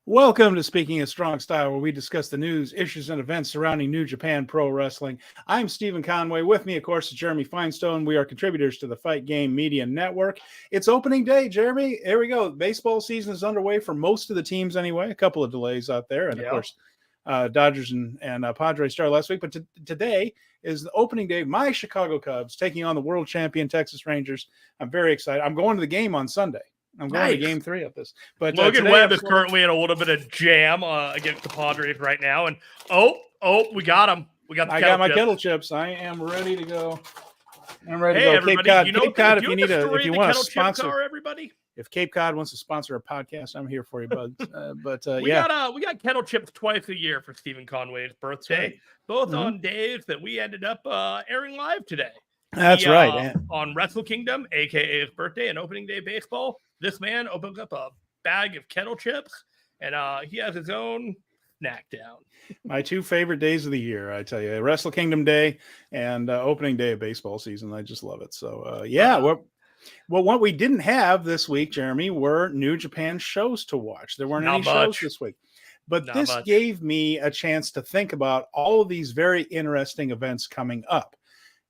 Welcome to Speaking of Strong Style, where we discuss the news, issues, and events surrounding New Japan Pro Wrestling. I'm Steven Conway. With me, of course, is Jeremy Finestone. We are contributors to the Fight Game Media Network. It's opening day, Jeremy. Here we go. Baseball season is underway for most of the teams anyway. A couple of delays out there. And, of course, Dodgers and Padres started last week. But today is the opening day. My Chicago Cubs taking on the world champion Texas Rangers. I'm very excited. I'm going to the game on Sunday. I'm going to game 3 of this. But Logan Webb is currently in a little bit of jam against the Padres right now. And we got him. I got my kettle chips. I am ready to go. I'm ready to go. Everybody, Cape Cod, if you want to sponsor everybody. If Cape Cod wants to sponsor a podcast, I'm here for you, bud. We got kettle chips twice a year for Steven Conway's birthday, right. both on days that we ended up airing live today. That's right. On Wrestle Kingdom, aka his birthday and opening day baseball, this man opens up a bag of kettle chips, and he has his own snack down. My 2 favorite days of the year, I tell you, Wrestle Kingdom Day and opening day of baseball season. I just love it. So, what we didn't have this week, Jeremy, were New Japan shows to watch. There weren't any shows this week. But this gave me a chance to think about all of these very interesting events coming up.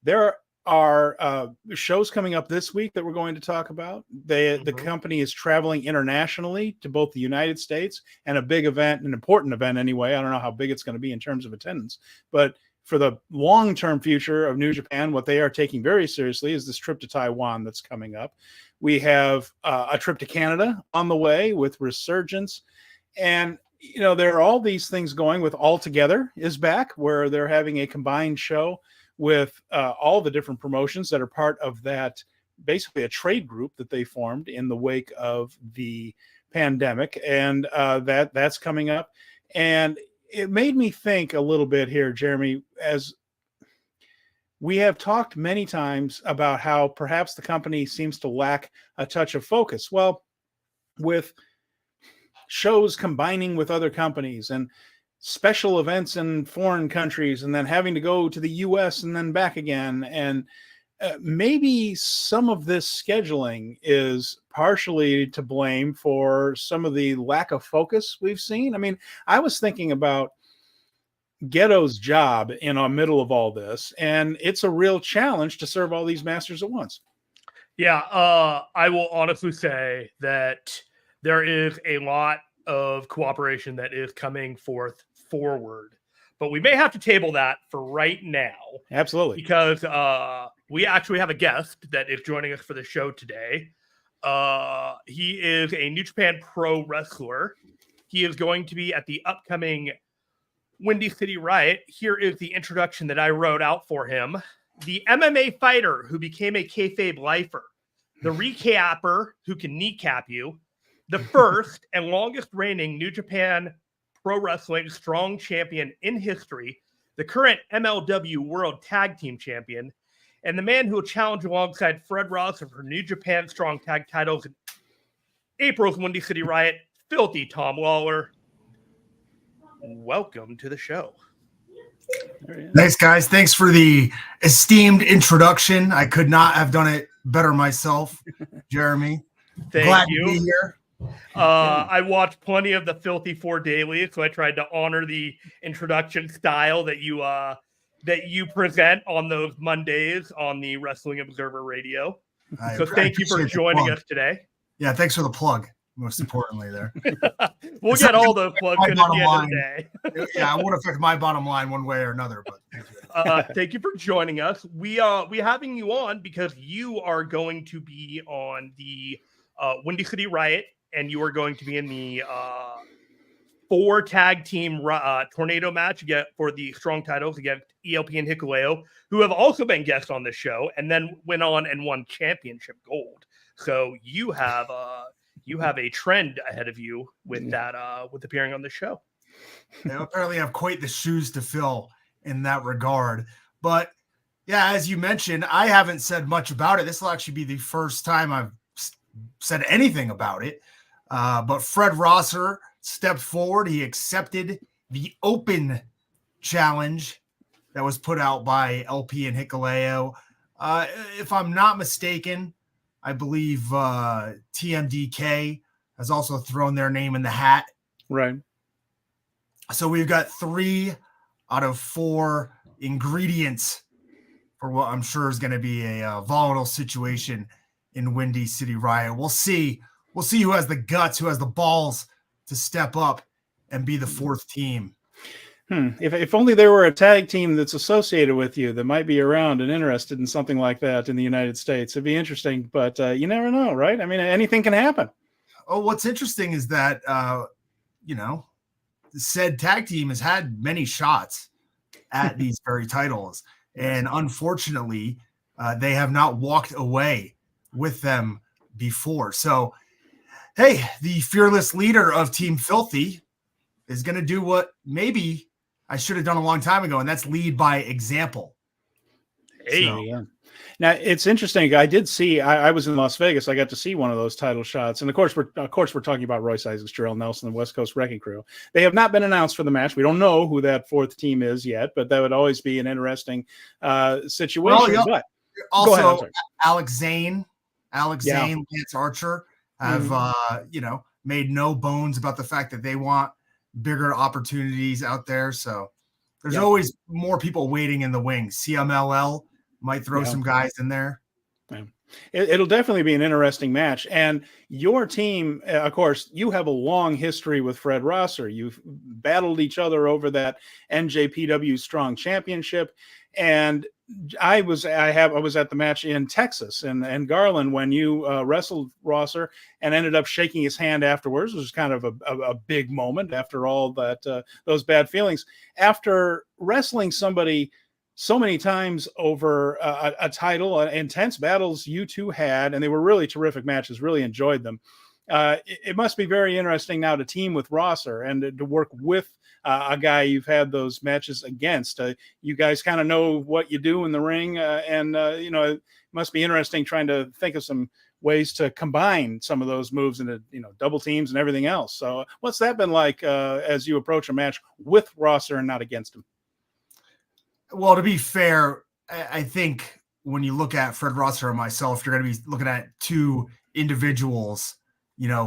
There are shows coming up this week that we're going to talk about. The company is traveling internationally to both the United States and a big event, an important event anyway. I don't know how big it's going to be in terms of attendance, but for the long-term future of New Japan, what they are taking very seriously is this trip to Taiwan that's coming up. We have a trip to Canada on the way with Resurgence. And, there are all these things going with All Together is back, where they're having a combined show with all the different promotions that are part of that, basically a trade group that they formed in the wake of the pandemic. And that's coming up. And it made me think a little bit here, Jeremy, as we have talked many times about how perhaps the company seems to lack a touch of focus. Well, with shows combining with other companies and special events in foreign countries and then having to go to the US and then back again. And maybe some of this scheduling is partially to blame for some of the lack of focus we've seen. I mean, I was thinking about Ghetto's job in the middle of all this, and it's a real challenge to serve all these masters at once. Yeah, I will honestly say that there is a lot of cooperation that is coming forward, but we may have to table that for right now. Absolutely. Because we actually have a guest that is joining us for the show today. He is a New Japan Pro wrestler. He is going to be at the upcoming Windy City Riot. Here is the introduction that I wrote out for him. The MMA fighter who became a kayfabe lifer. The recapper who can kneecap you. The first and longest reigning New Japan Pro Wrestling Strong Champion in history, the current MLW World Tag Team Champion, and the man who will challenge alongside Fred Rosser for New Japan Strong Tag titles in April's Windy City Riot, Filthy Tom Lawlor. Welcome to the show. Thanks, guys. Thanks for the esteemed introduction. I could not have done it better myself, Jeremy. Glad you. To be here. I watched plenty of the Filthy 4 daily, so I tried to honor the introduction style that you present on those Mondays on the Wrestling Observer Radio. So thank you for joining us today. Yeah, thanks for the plug. Most importantly, there. We'll get all those plugs in at the end of the day. Yeah, it won't affect my bottom line one way or another, but thank you. Thank you for joining us. We having you on because you are going to be on the Windy City Riot, and you are going to be in the 4 tag team tornado match for the strong titles against ELP and Hikuleo, who have also been guests on this show, and then went on and won championship gold. So you have a trend ahead of you with that with appearing on the show. They apparently have quite the shoes to fill in that regard. But yeah, as you mentioned, I haven't said much about it. This will actually be the first time I've said anything about it. But Fred Rosser stepped forward. He accepted the open challenge that was put out by LP and Hikuleo. If I'm not mistaken, I believe TMDK has also thrown their name in the hat Right. So we've got 3 out of 4 ingredients for what I'm sure is going to be a volatile situation in Windy City Riot. We'll see. We'll see who has the guts, who has the balls to step up and be the 4th team. If only there were a tag team that's associated with you that might be around and interested in something like that in the United States. It'd be interesting, but you never know, right? I mean, anything can happen. Oh, what's interesting is that, said tag team has had many shots at these very titles. And unfortunately, they have not walked away with them before. So, hey, the fearless leader of Team Filthy is going to do what maybe I should have done a long time ago, and that's lead by example. Hey, So, yeah. Now it's interesting. I did see. I was in Las Vegas. I got to see one of those title shots, and of course we're talking about Royce Isaacs, Jarrell Nelson, and West Coast Wrecking Crew. They have not been announced for the match. We don't know who that 4th team is yet, but that would always be an interesting situation. Well, but also, go ahead, Alex Zane, Lance Archer have made no bones about the fact that they want bigger opportunities out there. So there's always more people waiting in the wings. CMLL might throw some guys in there. It'll definitely be an interesting match. And your team, of course, you have a long history with Fred Rosser. You've battled each other over that NJPW Strong Championship. And I was at the match in Texas and Garland when you wrestled Rosser and ended up shaking his hand afterwards, which was kind of a big moment after all that those bad feelings. After wrestling somebody so many times over a title, intense battles you two had, and they were really terrific matches, really enjoyed them. It must be very interesting now to team with Rosser and to work with a guy you've had those matches against. You guys kind of know what you do in the ring, and it must be interesting trying to think of some ways to combine some of those moves into double teams and everything else. So what's that been like as you approach a match with Rosser and not against him? Well, to be fair, I think when you look at Fred Rosser and myself, you're going to be looking at 2 individuals,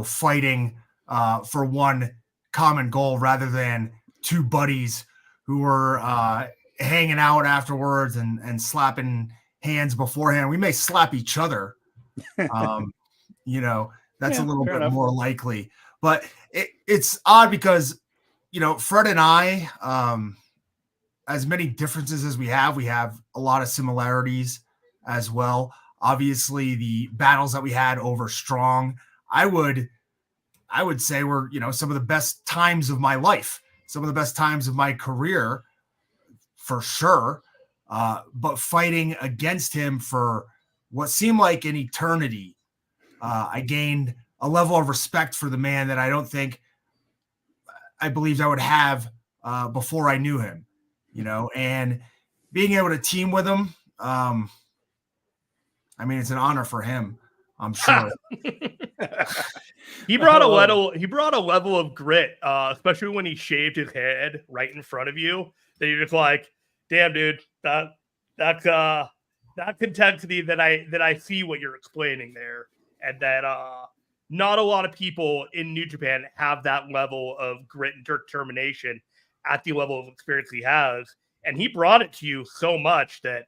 fighting for one common goal rather than 2 buddies who were hanging out afterwards and slapping hands beforehand. We may slap each other. That's a little bit enough. more likely. But it's odd because, Fred and I, as many differences as we have a lot of similarities as well. Obviously, the battles that we had over Strong, I would say were, some of the best times of my life, some of the best times of my career, for sure. But fighting against him for what seemed like an eternity, I gained a level of respect for the man that I don't think I believed I would have before I knew him. And being able to team with him, it's an honor for him, I'm sure. He brought a level of grit, especially when he shaved his head right in front of you. That you're just like, damn, dude, that's intensity that I see what you're explaining there, and that not a lot of people in New Japan have that level of grit and determination at the level of experience he has, and he brought it to you so much that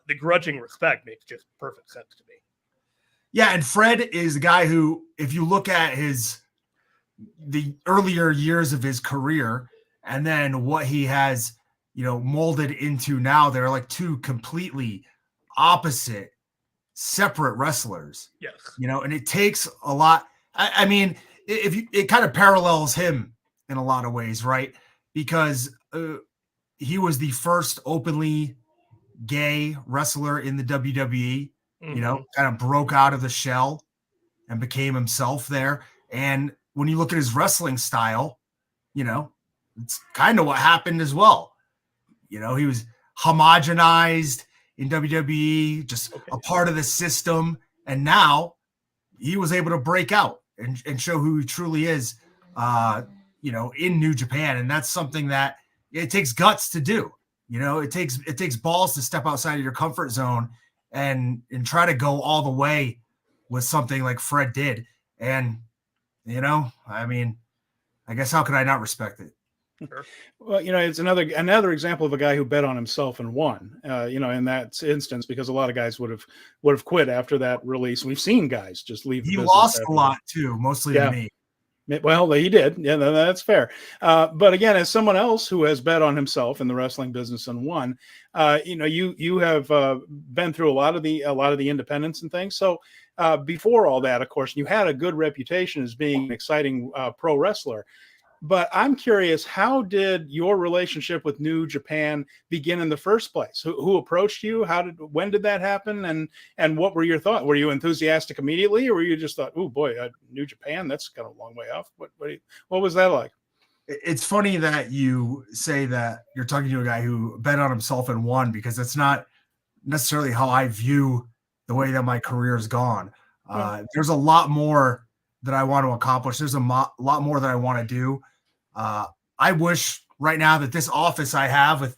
the grudging respect makes just perfect sense to me. Yeah, and Fred is a guy who, if you look at the earlier years of his career and then what he has, molded into now, they're like 2 completely opposite, separate wrestlers. Yes. And it takes a lot. It kind of parallels him in a lot of ways, right? Because he was the first openly gay wrestler in the WWE, kind of broke out of the shell and became himself there. And when you look at his wrestling style, it's kind of what happened as well. He was homogenized in WWE, just a part of the system. And now he was able to break out and show who he truly is, in New Japan. And that's something that it takes guts to do. It takes balls to step outside of your comfort zone and try to go all the way with something like Fred did. And, I guess how could I not respect it? Sure. Well, it's another example of a guy who bet on himself and won. In that instance, because a lot of guys would have quit after that release. We've seen guys just leave. He the lost business a lot too, mostly to me. Well, he did. Yeah, that's fair. But again, as someone else who has bet on himself in the wrestling business and won, you have been through a lot of the independents and things. So before all that, of course, you had a good reputation as being an exciting pro wrestler. But I'm curious, how did your relationship with New Japan begin in the first place? Who approached you? When did that happen? And what were your thoughts? Were you enthusiastic immediately, or were you just thought, oh boy, New Japan, that's kind of a long way off? What was that like? It's funny that you say that you're talking to a guy who bet on himself and won, because that's not necessarily how I view the way that my career has gone. There's a lot more that I want to accomplish. There's a lot more that I want to do. I wish right now that this office I have with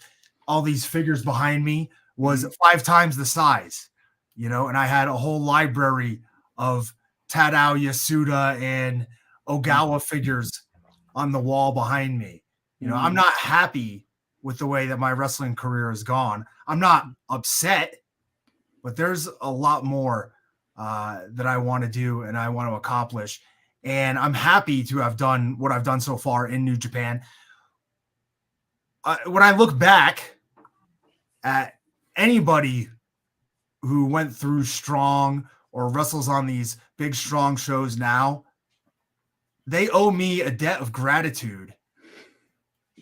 all these figures behind me was 5 times the size, and I had a whole library of Tadao Yasuda and Ogawa figures on the wall behind me. I'm not happy with the way that my wrestling career has gone. I'm not upset, but there's a lot more that I want to do and I want to accomplish. And I'm happy to have done what I've done so far in New Japan. When I look back at anybody who went through Strong or wrestles on these big Strong shows now, they owe me a debt of gratitude,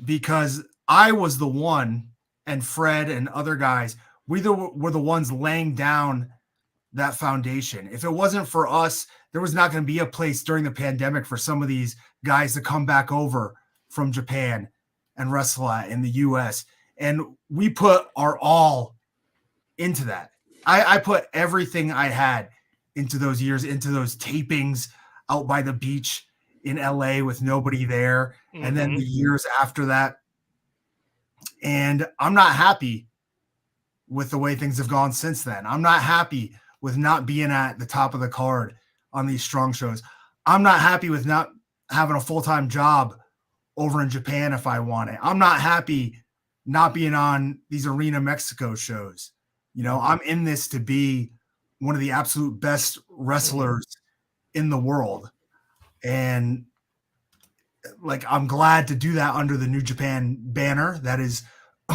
because I was the one, and Fred and other guys, were the ones laying down that foundation. If it wasn't for us, there was not going to be a place during the pandemic for some of these guys to come back over from Japan and wrestle at in the US. And we put our all into that. I put everything I had into those years, into those tapings out by the beach in LA with nobody there. And then the years after that. And I'm not happy with the way things have gone since then. I'm not happy with not being at the top of the card on these Strong shows. I'm not happy with not having a full-time job over in Japan if I want it. I'm not happy not being on these Arena Mexico shows. I'm in this to be one of the absolute best wrestlers in the world. And I'm glad to do that under the New Japan banner. That is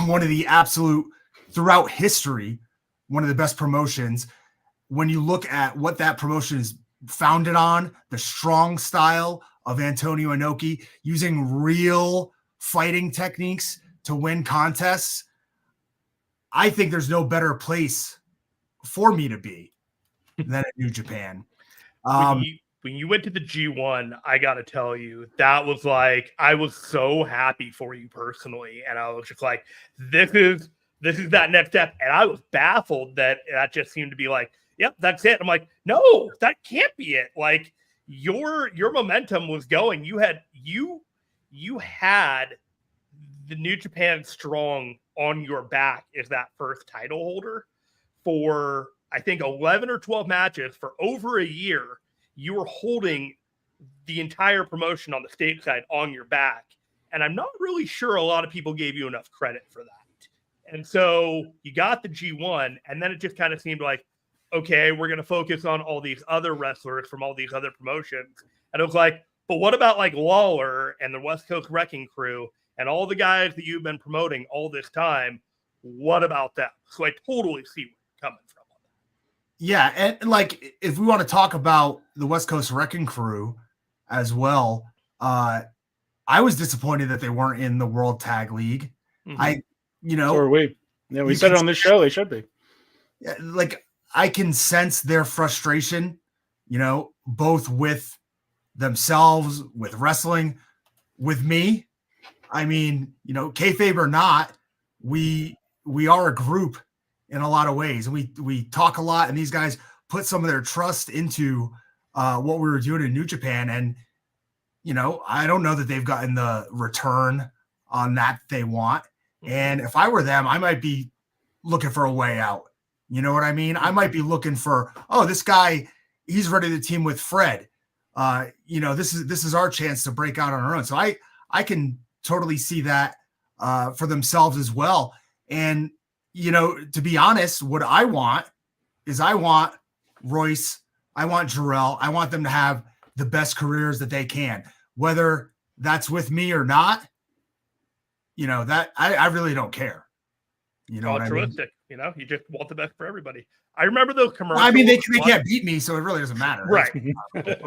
one of the absolute, throughout history, one of the best promotions. When you look at what that promotion is founded on, the Strong style of Antonio Inoki, using real fighting techniques to win contests, I think there's no better place for me to be than at New Japan. When you went to the G1, I got to tell you, that was I was so happy for you personally. And I was just like, this is that next step. And I was baffled that just seemed to be yep, that's it. I'm like, no, that can't be it. Your momentum was going. You had the New Japan Strong on your back as that first title holder for, I think, 11 or 12 matches for over a year. You were holding the entire promotion on the stateside on your back. And I'm not really sure a lot of people gave you enough credit for that. And so you got the G1, and then it just kind of seemed like, okay, we're going to focus on all these other wrestlers from all these other promotions. And it was like, but what about Lawlor and the West Coast Wrecking Crew and all the guys that you've been promoting all this time? What about them? So I totally see where you're coming from. Yeah, and if we want to talk about the West Coast Wrecking Crew as well, I was disappointed that they weren't in the World Tag League. So are we. Yeah, we said it on this show. They should be. I can sense their frustration, both with themselves, with wrestling, with me. I mean, kayfabe or not, we are a group in a lot of ways. And we talk a lot, and these guys put some of their trust into what we were doing in New Japan. And, I don't know that they've gotten the return on that they want. And if I were them, I might be looking for a way out. You know what I mean? I might be looking for, this guy, he's ready to team with Fred. this is our chance to break out on our own. So I can totally see that for themselves as well. And, to be honest, what I want is I want Royce, I want Jarrell, I want them to have the best careers that they can, whether that's with me or not. That I really don't care. You know what I mean? You just want the best for everybody. I remember those commercials. I mean, they can't beat me, so it really doesn't matter. Right.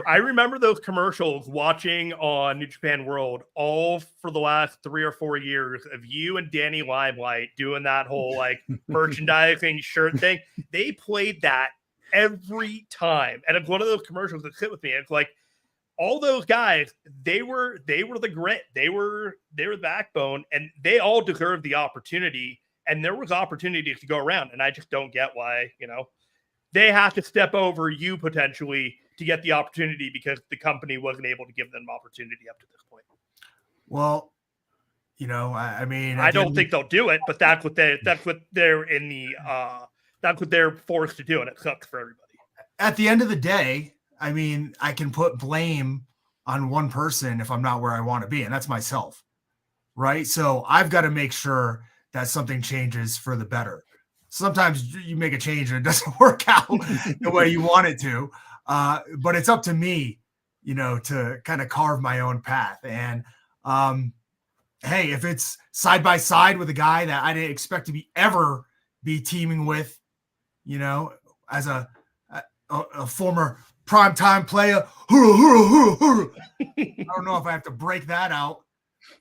I remember those commercials watching on New Japan World all for the last 3 or 4 years of you and Danny Limelight doing that whole like merchandising shirt thing. They played that every time. And it's one of those commercials that sit with me. It's like all those guys, they were the grit. They were the backbone, and they all deserved the opportunity. And there was opportunities to go around, and I just don't get why, they have to step over you potentially to get the opportunity because the company wasn't able to give them opportunity up to this point. Well, I mean, I don't think they'll do it, but that's what they're forced to do, and it sucks for everybody. At the end of the day, I mean, I can put blame on one person if I'm not where I want to be, and that's myself, right? So I've got to make sure that something changes for the better. Sometimes you make a change and it doesn't work out the way you want it to. But it's up to me, to kind of carve my own path. And hey, if it's side by side with a guy that I didn't expect to ever be teaming with, as a former primetime player, I don't know if I have to break that out.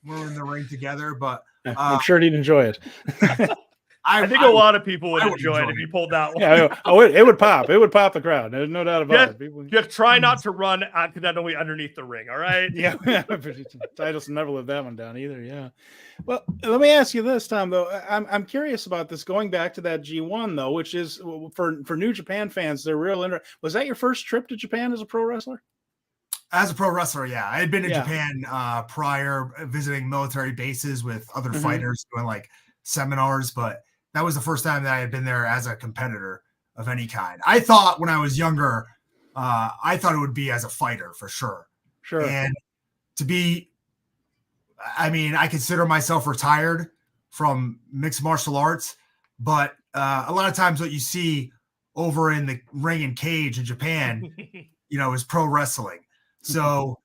We're in the ring together, but I'm sure he'd enjoy it. I think a lot of people would enjoy it if you pulled that one. Yeah, it would pop. It would pop the crowd. There's no doubt about it. People... Just try not to run accidentally underneath the ring, all right? Yeah. Titus never lived that one down either, yeah. Well, let me ask you this, Tom, though. I'm curious about this, going back to that G1, though, which is, for New Japan fans, they're real interested. Was that your first trip to Japan as a pro wrestler? As a pro wrestler, yeah. I had been to Japan prior, visiting military bases with other fighters, doing like seminars, but that was the first time that I had been there as a competitor of any kind. I thought when I was younger, I thought it would be as a fighter for sure. Sure. And I consider myself retired from mixed martial arts, but a lot of times what you see over in the ring and cage in Japan, is pro wrestling. So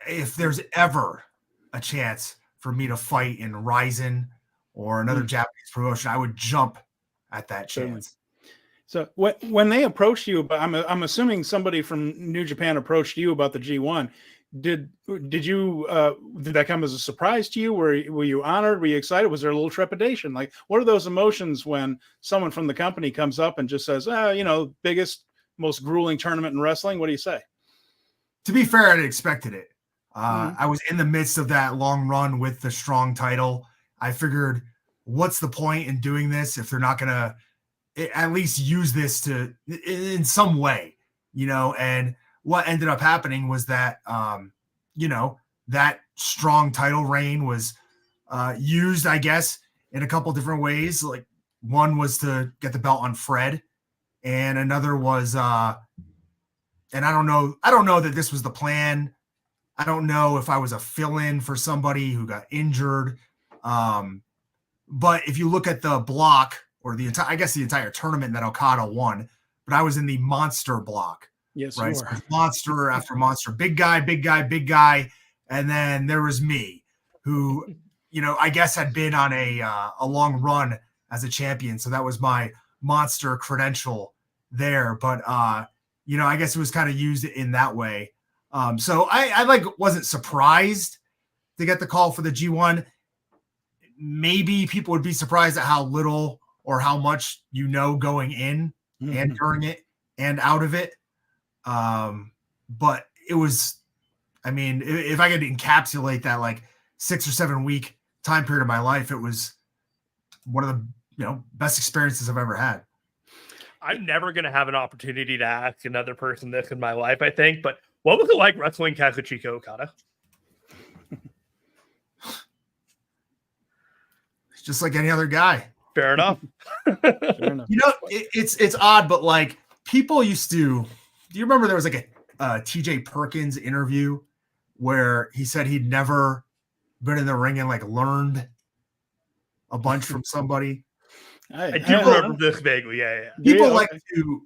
if there's ever a chance for me to fight in Ryzen or another Japanese promotion, I would jump at that chance. So when they approached you, but I'm assuming somebody from New Japan approached you about the G1. Did that come as a surprise to you? Were you honored? Were you excited? Was there a little trepidation? Like, what are those emotions when someone from the company comes up and just says, biggest, most grueling tournament in wrestling? What do you say? To be fair, I expected it. I was in the midst of that long run with the Strong title. I figured, what's the point in doing this if they're not going to at least use this in some way, and what ended up happening was that, that Strong title reign was used, I guess, in a couple different ways. Like, one was to get the belt on Fred, and another was, and I don't know that this was the plan. I don't know if I was a fill-in for somebody who got injured. But if you look at the block, or the entire tournament that Okada won, but I was in the monster block. Yes, right. So monster after monster, big guy, and then there was me, who, I guess had been on a long run as a champion, so that was my monster credential there. But I guess it was kind of used in that way. So I wasn't surprised to get the call for the G1. Maybe people would be surprised at how little or how much going in and during it and out of it. But it was, if I could encapsulate that like 6 or 7 week time period of my life, it was one of the best experiences I've ever had. I'm never going to have an opportunity to ask another person this in my life, I think, but what was it like wrestling Kazuchika Okada? It's just like any other guy. Fair enough. It's odd, but like, people used to, do you remember there was like a TJ Perkins interview where he said he'd never been in the ring and like learned a bunch from somebody. I do remember this vaguely. Yeah. People like to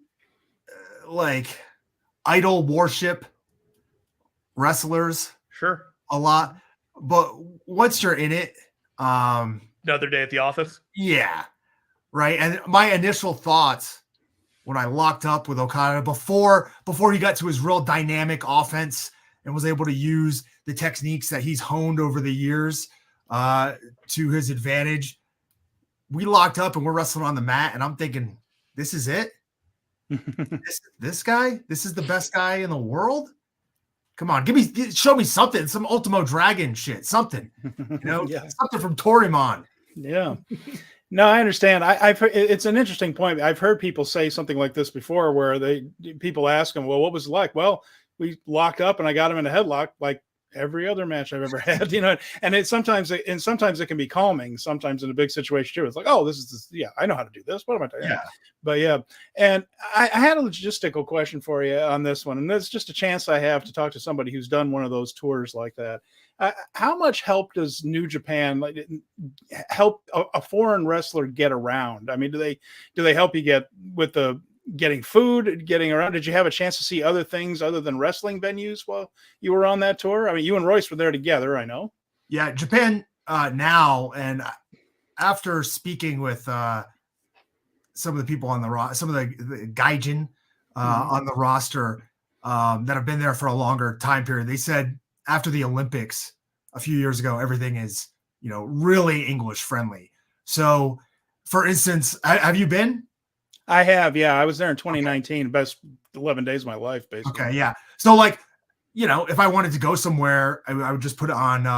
like idol worship wrestlers. Sure. A lot. But once you're in it, another day at the office. Yeah. Right. And my initial thoughts when I locked up with Okada before he got to his real dynamic offense and was able to use the techniques that he's honed over the years to his advantage, we locked up and we're wrestling on the mat, and I'm thinking, this is it? this guy? This is the best guy in the world? Come on, show me something, some Ultimo Dragon shit, something, something from Torimon. Yeah. No, I understand. I've heard, it's an interesting point. I've heard people say something like this before, where people ask them, "Well, what was it like?" Well, we locked up, and I got him in a headlock, like every other match I've ever had, And sometimes it can be calming. Sometimes in a big situation too, it's like, "Oh, I know how to do this. What am I doing?" Yeah. But yeah, and I had a logistical question for you on this one, and it's just a chance I have to talk to somebody who's done one of those tours like that. How much help does New Japan help a foreign wrestler get around? I mean, do they help you get with getting food, getting around? Did you have a chance to see other things other than wrestling venues while you were on that tour? I mean, you and Royce were there together, I know. Yeah, Japan now, and after speaking with some of the people on the some of the gaijin on the roster that have been there for a longer time period, they said after the Olympics a few years ago, everything is, really English friendly. So, for instance, have you been? I have, yeah. I was there in 2019, best 11 days of my life, basically. Okay, yeah. So, like, if I wanted to go somewhere, I would just put it on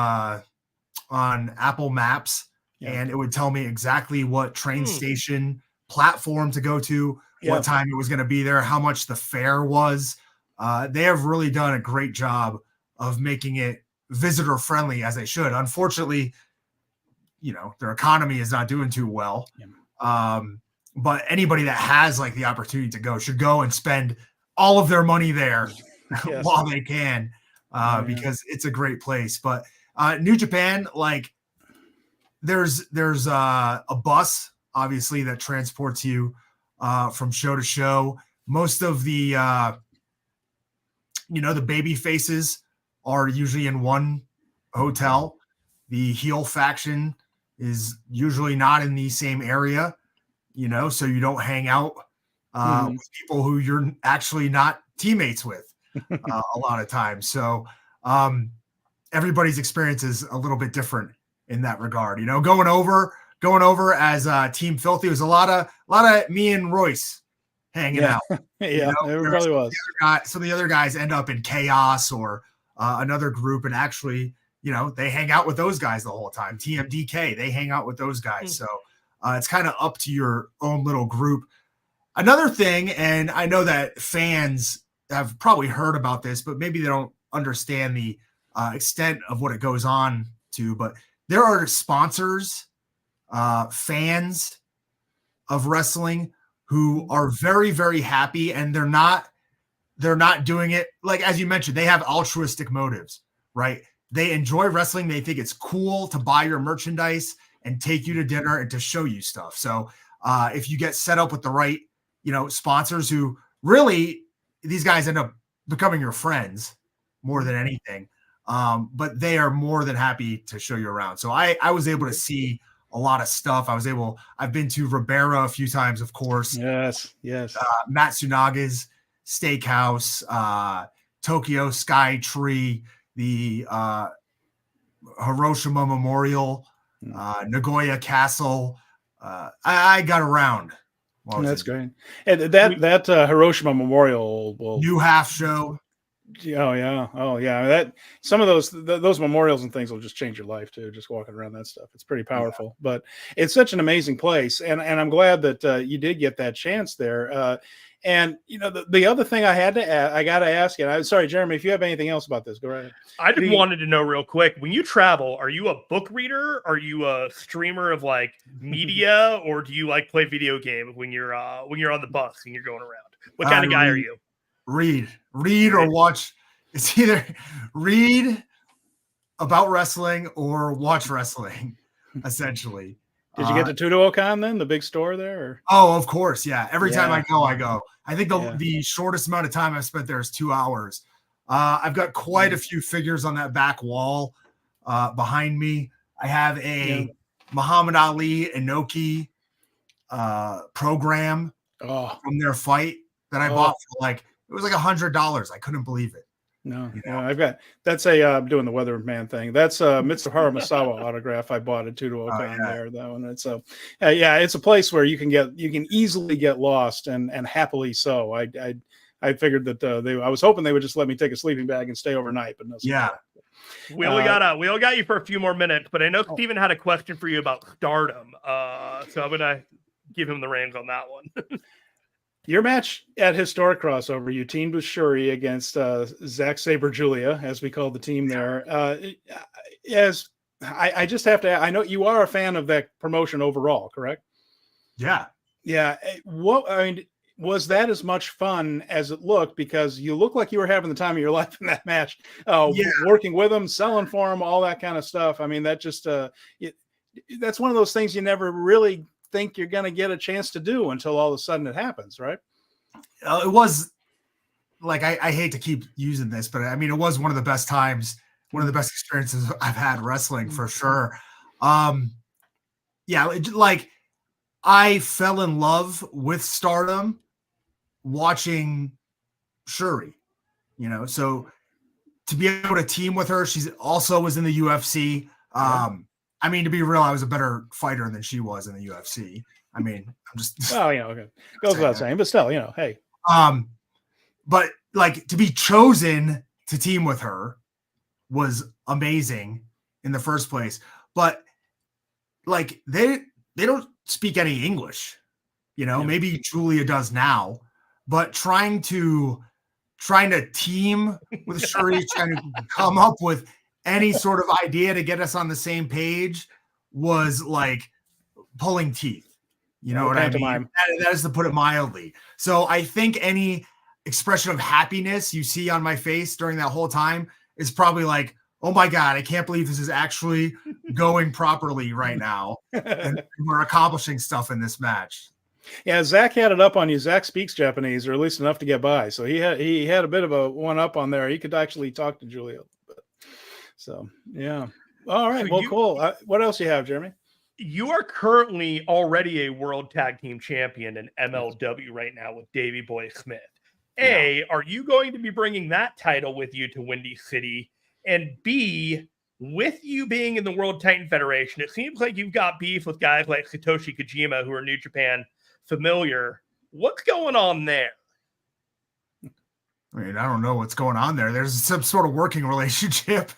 Apple Maps, and it would tell me exactly what train station, platform to go to, what time it was going to be there, how much the fare was. They have really done a great job of making it visitor friendly, as they should. Unfortunately, their economy is not doing too well. But anybody that has like the opportunity to go should go and spend all of their money there while they can, because it's a great place. But New Japan, like there's a bus, obviously, that transports you from show to show. Most of the the baby faces are usually in one hotel. The heel faction is usually not in the same area, so you don't hang out with people who you're actually not teammates with a lot of times. So everybody's experience is a little bit different in that regard. Going over as Team Filthy was a lot of me and Royce hanging out. Yeah, it probably was. Some of the other guys end up in Chaos or another group, and actually, they hang out with those guys the whole time. TMDK, they hang out with those guys. So it's kind of up to your own little group. Another thing, and I know that fans have probably heard about this, but maybe they don't understand the extent of what it goes on to, but there are sponsors, fans of wrestling who are very, very happy, and they're not doing it, like, as you mentioned, they have altruistic motives, right? They enjoy wrestling. They think it's cool to buy your merchandise and take you to dinner and to show you stuff. So if you get set up with the right, sponsors, who really, these guys end up becoming your friends more than anything. But they are more than happy to show you around. So I was able to see a lot of stuff. I've been to Ribera a few times, of course. Yes. Matsunaga's Steakhouse, Tokyo Sky Tree, the Hiroshima Memorial, Nagoya Castle. I got around. That's great. And that Hiroshima Memorial new half show. Oh yeah. That some of those memorials and things will just change your life too. Just walking around that stuff, it's pretty powerful. But it's such an amazing place, and I'm glad that you did get that chance there. And the other thing I got to ask you. I'm sorry, Jeremy, if you have anything else about this, go right ahead. I just wanted to know real quick: when you travel, are you a book reader? Are you a streamer of like media, or do you like play video games when you're on the bus and you're going around? What kind of guy are you? read or watch. It's either read about wrestling or watch wrestling, essentially. Did you get to Tudoocon then, the big store there? Or? Oh, of course. Yeah. Every time I go. I think the shortest amount of time I've spent there is 2 hours. I've got quite a few figures on that back wall behind me. I have a Muhammad Ali Inoki program from their fight that I bought for it was like $100. I couldn't believe it. No, I've got that's I'm doing the weatherman thing. That's Mitsuharu Misawa autograph I bought at Tudoocon there though, and it's it's a place where you can easily get lost and happily so. I figured that I was hoping they would just let me take a sleeping bag and stay overnight, but no. We only got you for a few more minutes, but I know Steven had a question for you about Stardom, so I'm gonna give him the reins on that one. Your match at Historic Crossover, you teamed with Shuri against Zack Sabre Julia, as we call the team there. I just have to, I know you are a fan of that promotion overall, correct? Yeah. Yeah. Was that as much fun as it looked? Because you look like you were having the time of your life in that match, working with them, selling for them, all that kind of stuff. I mean, that just, that's one of those things you never really think you're going to get a chance to do until all of a sudden it happens, right? It was I hate to keep using this, but I mean, it was one of the best times, one of the best experiences I've had wrestling for sure. I fell in love with Stardom watching Shuri, so to be able to team with her, she's also was in the UFC. I mean, to be real, I was a better fighter than she was in the UFC. I mean, I'm just okay. Goes without saying, but still, hey. But to be chosen to team with her was amazing in the first place. But they don't speak any English, maybe Julia does now, but trying to team with Shuri, trying to come up with any sort of idea to get us on the same page was like pulling teeth. You know what I mean? That is to put it mildly. So I think any expression of happiness you see on my face during that whole time is probably like, oh my God, I can't believe this is actually going properly right now. And we're accomplishing stuff in this match. Yeah, Zach had it up on you. Zach speaks Japanese, or at least enough to get by. So he had a bit of a one up on there. He could actually talk to Julia. So, yeah. All right. Well, cool. What else you have, Jeremy? You are currently already a world tag team champion in MLW right now with Davey Boy Smith. Are you going to be bringing that title with you to Windy City? And B, with you being in the World Titan Federation, it seems like you've got beef with guys like Satoshi Kojima, who are New Japan familiar. What's going on there? I mean, I don't know what's going on there. There's some sort of working relationship.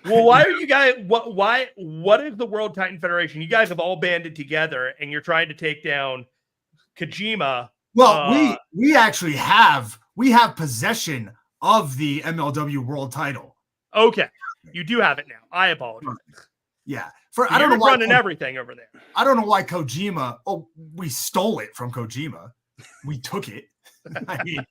Well, why are you guys? What is the World Titan Federation? You guys have all banded together, and you're trying to take down Kojima. Well, we actually have possession of the MLW World Title. Okay, you do have it now. I apologize. Yeah, I don't know why running everything over there. I don't know why Kojima. Oh, we stole it from Kojima. We took it. I mean,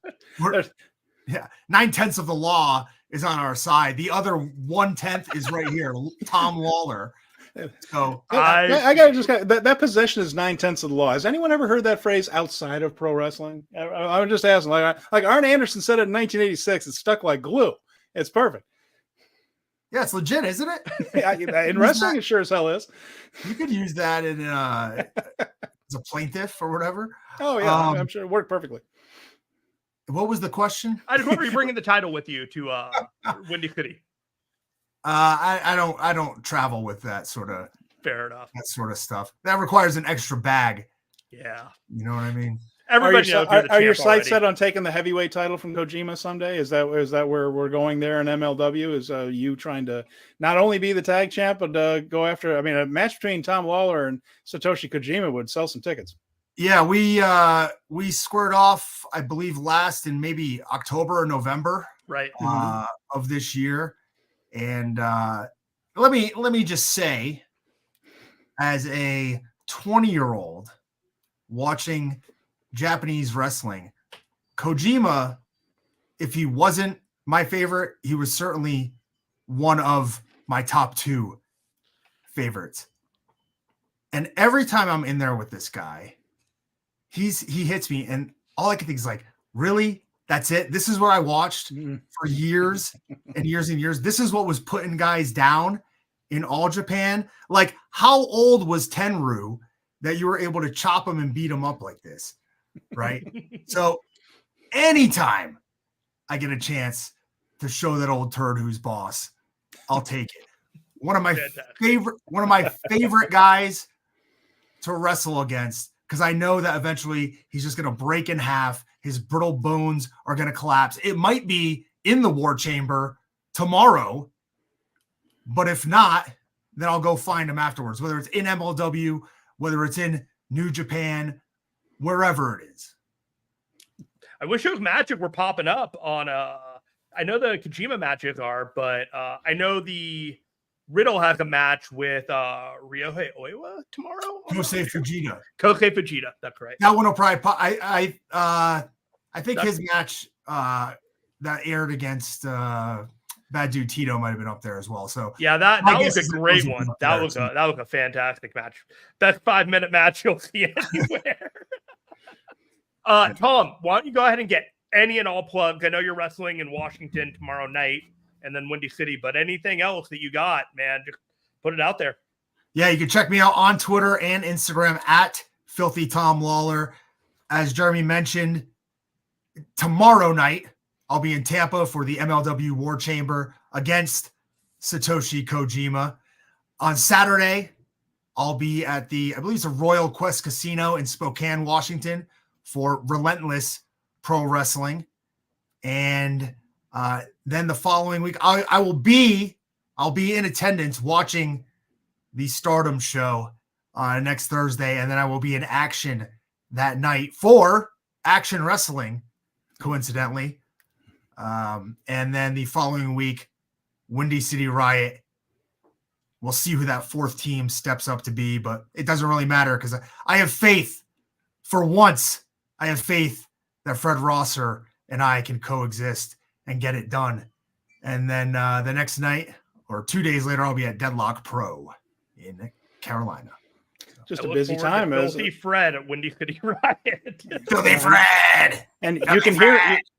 9/10 of the law is on our side. The other 1/10 is right here, Tom Lawlor. So I gotta that possession is 9/10 of the law. Has anyone ever heard that phrase outside of pro wrestling? I'm just asking. Like Arn Anderson said it in 1986. It's stuck like glue. It's perfect. Yeah, it's legit, isn't it? In wrestling, it sure as hell is. You could use that in as a plaintiff or whatever. Oh yeah, I'm sure it worked perfectly. What was the question? I just wonder, are you bringing the title with you to Windy City? I don't travel with that sort of fair enough. That sort of stuff. That requires an extra bag. Yeah, you know what I mean. Everybody knows are your sights set on taking the heavyweight title from Kojima someday? Is that where we're going there in MLW? Is you trying to not only be the tag champ, but go after? I mean, a match between Tom Lawlor and Satoshi Kojima would sell some tickets. Yeah, we squared off, I believe, last in maybe October or November, right, of this year. And let me just say, as a 20-year-old watching Japanese wrestling, Kojima if he wasn't my favorite, he was certainly one of my top 2 favorites. And every time I'm in there with this guy, he hits me, and all I can think is like, really? That's it? This is what I watched for years and years and years. This is what was putting guys down in All Japan. Like, how old was Tenryu that you were able to chop him and beat him up like this? Right? So anytime I get a chance to show that old turd who's boss, I'll take it. One of my favorite guys to wrestle against, because I know that eventually he's just going to break in half. His brittle bones are going to collapse. It might be in the War Chamber tomorrow, but if not, then I'll go find him afterwards, whether it's in MLW, whether it's in New Japan, wherever it is. I wish those matches were popping up on I know the Kojima matches are, but I know the Riddle has a match with Ryohei Oiwa tomorrow. Kosei Fujita. Kosei Fujita, that's right. That one will probably pop. I think his match that aired against Bad Dude Tito might have been up there as well. So yeah, that was a great one. That was a fantastic match. Best 5-minute match you'll see anywhere. Tom, why don't you go ahead and get any and all plugs? I know you're wrestling in Washington tomorrow night and then Windy City, but anything else that you got, man, just put it out there. Yeah, you can check me out on Twitter and Instagram at Filthy Tom Lawlor. As Jeremy mentioned, tomorrow night, I'll be in Tampa for the MLW War Chamber against Satoshi Kojima. On Saturday, I'll be at I believe it's a Royal Quest Casino in Spokane, Washington for Relentless Pro Wrestling. And then the following week, I'll be in attendance watching the Stardom show next Thursday. And then I will be in action that night for Action Wrestling, coincidentally. And then the following week, Windy City Riot. We'll see who that 4th team steps up to be, but it doesn't really matter because I have faith. For once, I have faith that Fred Rosser and I can coexist and get it done. And then the next night or 2 days later, I'll be at Deadlock Pro in Carolina. Just a busy time. Filthy Fred at Windy City Riot. Filthy Fred! And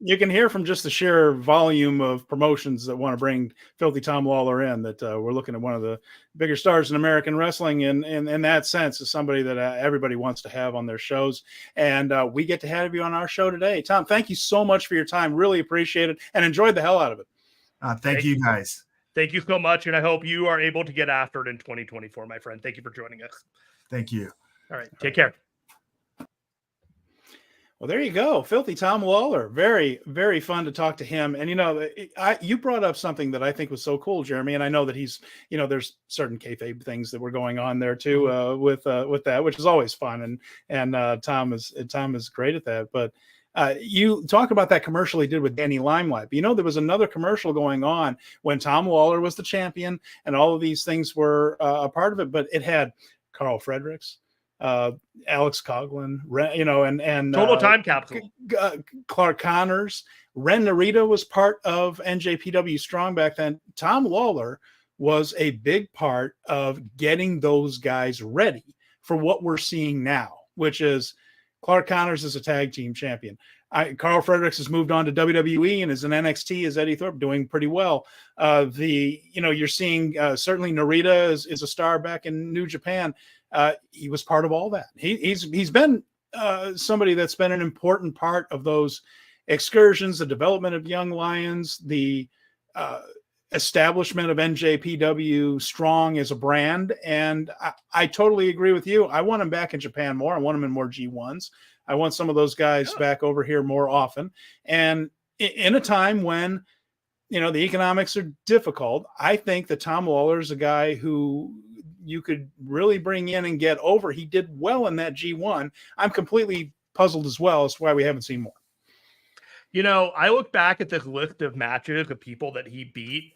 you can hear from just the sheer volume of promotions that want to bring Filthy Tom Lawlor in that we're looking at one of the bigger stars in American wrestling, and in that sense is somebody that everybody wants to have on their shows. And we get to have you on our show today. Tom, thank you so much for your time. Really appreciate it and enjoyed the hell out of it. Thank you guys. Thank you so much, and I hope you are able to get after it in 2024, my friend. Thank you for joining us. Thank you. All right. Take care. Well, there you go. Filthy Tom Lawlor. Very, very fun to talk to him. And, you brought up something that I think was so cool, Jeremy. And I know that he's, there's certain kayfabe things that were going on there too, with that, which is always fun. And Tom is great at that. But you talk about that commercial he did with Danny Limelight. But, there was another commercial going on when Tom Lawlor was the champion and all of these things were a part of it, but it had Carl Fredericks, Alex Coughlin, and Total Time Capsule. Clark Connors, Ren Narita was part of NJPW Strong back then. Tom Lawlor was a big part of getting those guys ready for what we're seeing now, which is Clark Connors is a tag team champion. Carl Fredericks has moved on to WWE and is in NXT as Eddie Thorpe, doing pretty well. You're seeing certainly Narita is a star back in New Japan. He was part of all that. He's been somebody that's been an important part of those excursions, the development of Young Lions, the establishment of NJPW Strong as a brand. And I totally agree with you. I want him back in Japan more. I want him in more G1s. I want some of those guys back over here more often. And in a time when, the economics are difficult, I think that Tom Lawlor is a guy who you could really bring in and get over. He did well in that G1. I'm completely puzzled as well as to why we haven't seen more. I look back at this list of matches of people that he beat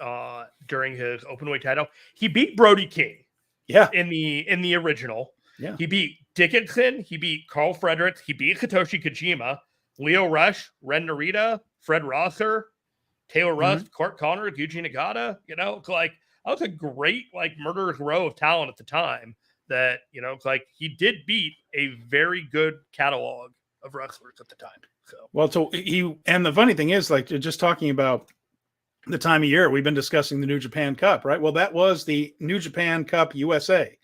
during his openweight title. He beat Brody King. Yeah. In the original. Yeah. He beat Dickinson. He beat Carl Fredericks. He beat Satoshi Kojima. Leo Rush, Ren Narita, Fred Rosser, Taylor Rust, Court Connor, Yuji Nagata. You know, it's like that was a great like murderer's row of talent at the time. That you know, it's like he did beat a very good catalog of wrestlers at the time. So well, so and the funny thing is, like, just talking about the time of year, we've been discussing the New Japan Cup, right? Well, that was the New Japan Cup USA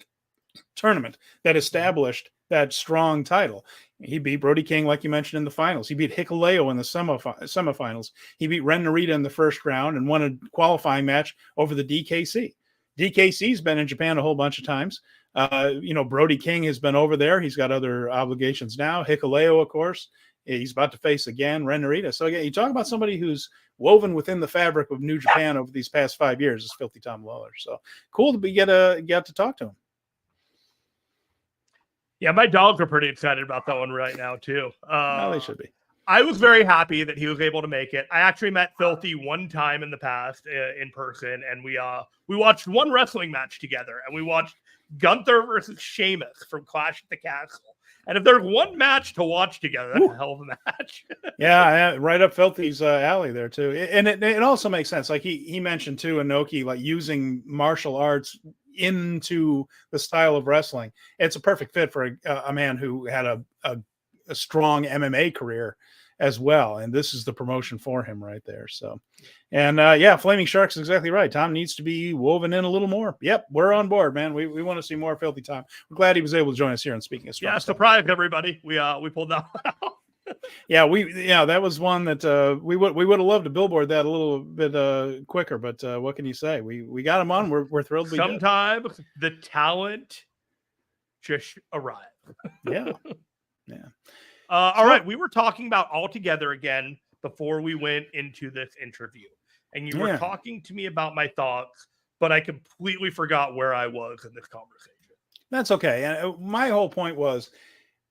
tournament that established that strong title. He beat Brody King, like you mentioned, in the finals. He beat Hikuleo in the semifinals. He beat Ren Narita in the first round and won a qualifying match over the DKC. DKC's been in Japan a whole bunch of times. Brody King has been over there. He's got other obligations now. Hikuleo, of course, he's about to face again Ren Narita. So again, you talk about somebody who's woven within the fabric of New Japan over these past 5 years is Filthy Tom Lawlor. So cool to get to talk to him. Yeah, my dogs are pretty excited about that one right now too. They should be. I was very happy that he was able to make it. I actually met Filthy one time in the past in person, and we watched one wrestling match together, and we watched Gunther versus Sheamus from Clash at the Castle. And if there's one match to watch together, that's a hell of a match. Yeah, right up Filthy's alley there too. And it also makes sense. Like he mentioned too, Inoki, like using martial arts into the style of wrestling. It's a perfect fit for a man who had a strong MMA career as well. And this is the promotion for him right there. So, and Flaming Shark's exactly right. Tom needs to be woven in a little more. Yep. We're on board, man. We want to see more Filthy Tom. We're glad he was able to join us here on Speaking of Strong. Yeah. Surprise everybody. We pulled that one out. That was one that we would have loved to billboard that a little bit quicker, but what can you say? We got him on. We're thrilled. Sometimes the talent just arrives. Yeah. All right. We were talking about All Together again before we went into this interview, and you were talking to me about my thoughts, but I completely forgot where I was in this conversation. That's okay. And my whole point was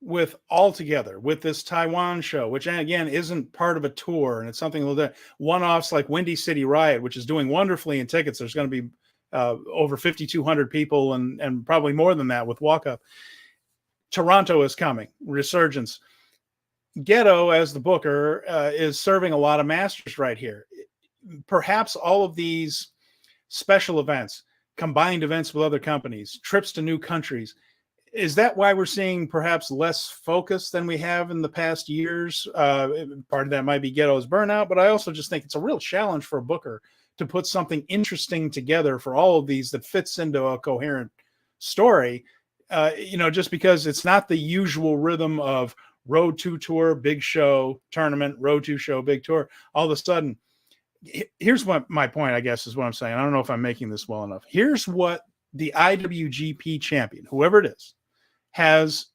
with All Together, with this Taiwan show, which again isn't part of a tour, and it's something a little one-offs like Windy City Riot, which is doing wonderfully in tickets. There's going to be over 5,200 people and probably more than that with walk-up. Toronto is coming. Resurgence. Ghetto, as the booker, is serving a lot of masters right here. Perhaps all of these special events, combined events with other companies, trips to new countries, is that why we're seeing perhaps less focus than we have in the past years? Part of that might be Ghetto's burnout, but I also just think it's a real challenge for a booker to put something interesting together for all of these that fits into a coherent story. Just because it's not the usual rhythm of Road to Tour, big show, tournament, Road to show, big tour. All of a sudden, here's what my point, I guess, is what I'm saying. I don't know if I'm making this well enough. Here's what the IWGP champion, whoever it is, has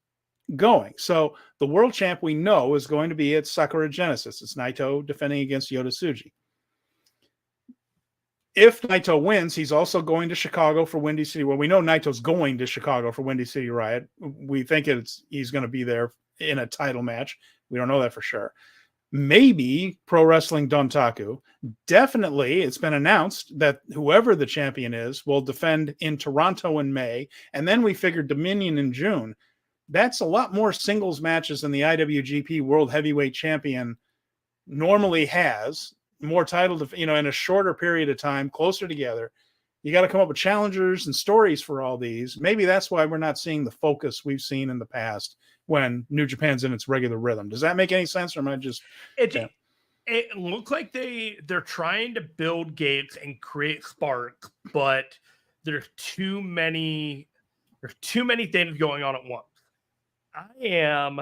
going. So the world champ we know is going to be at Sakura Genesis. It's Naito defending against Yota Tsuji. If Naito wins, he's also going to Chicago for Windy City. Well, we know Naito's going to Chicago for Windy City Riot. We think he's going to be there in a title match. We don't know that for sure. Maybe Pro Wrestling Dontaku. Definitely, it's been announced that whoever the champion is will defend in Toronto in May. And then we figured Dominion in June. That's a lot more singles matches than the IWGP World Heavyweight Champion normally has. More title, in a shorter period of time, closer together. You got to come up with challengers and stories for all these. Maybe that's why we're not seeing the focus we've seen in the past when New Japan's in its regular rhythm. Does that make any sense, or am I just? It looks like they're trying to build gates and create sparks, but there's too many things going on at once. I am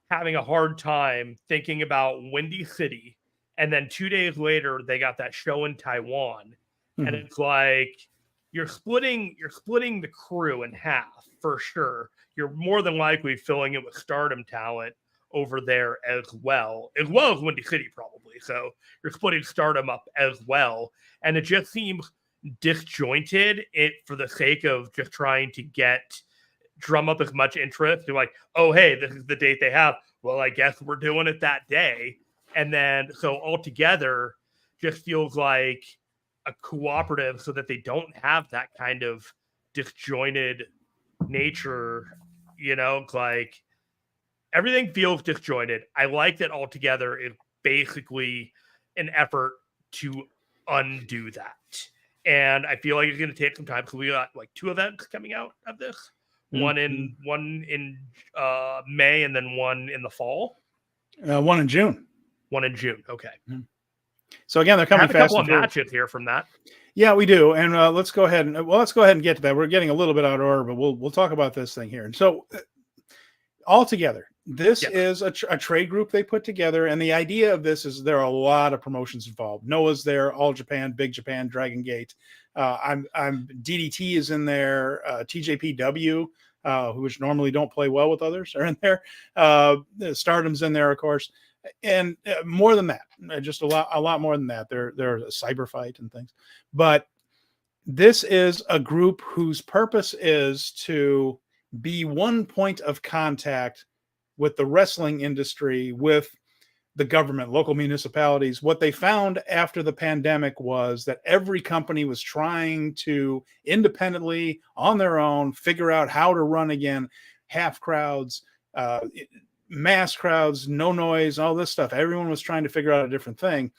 having a hard time thinking about Windy City. And then 2 days later, they got that show in Taiwan. Mm-hmm. And it's like you're splitting the crew in half for sure. You're more than likely filling it with Stardom talent over there as well as Windy City probably. So you're splitting Stardom up as well. And it just seems disjointed for the sake of just trying to drum up as much interest. You're like, oh, hey, this is the date they have. Well, I guess we're doing it that day. And then, so altogether, just feels like a cooperative so that they don't have that kind of disjointed nature, like everything feels disjointed. I like that All Together is basically an effort to undo that. And I feel like it's going to take some time because we got like 2 events coming out of this. One in May and then one in the fall. One in June. One in June. Okay. So again, they're coming a fast. Couple of matches here from that. Yeah, we do. And let's go ahead and get to that. We're getting a little bit out of order, but we'll talk about this thing here. And so all together, this is a trade group they put together. And the idea of this is there are a lot of promotions involved. Noah's there, All Japan, Big Japan, Dragon Gate. I'm DDT is in there. TJPW, which normally don't play well with others, are in there. Stardom's in there, of course. And more than that, just a lot more than that. There's a cyber fight and things. But this is a group whose purpose is to be one point of contact with the wrestling industry, with the government, local municipalities. What they found after the pandemic was that every company was trying to independently, on their own, figure out how to run again, half crowds, mass crowds, no noise, all this stuff. Everyone was trying to figure out a different thing.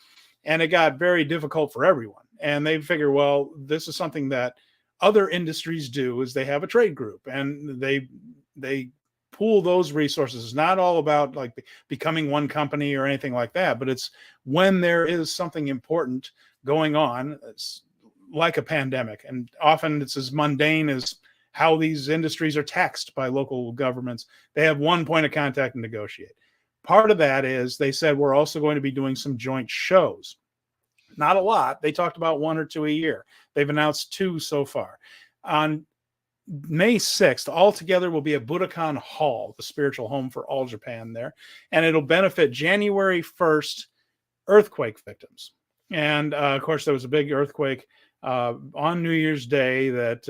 And it got very difficult for everyone. And they figure, well, this is something that other industries do, is they have a trade group and they pool those resources. It's not all about like becoming one company or anything like that, but it's when there is something important going on, it's like a pandemic. And often it's as mundane as how these industries are taxed by local governments. They have one point of contact and negotiate. Part of that is they said, we're also going to be doing some joint shows. Not a lot. They talked about 1 or 2 a year. They've announced 2 so far. On May 6th, all together will be at Budokan Hall, the spiritual home for All Japan there. And it'll benefit January 1st earthquake victims. And of course, there was a big earthquake on New Year's Day that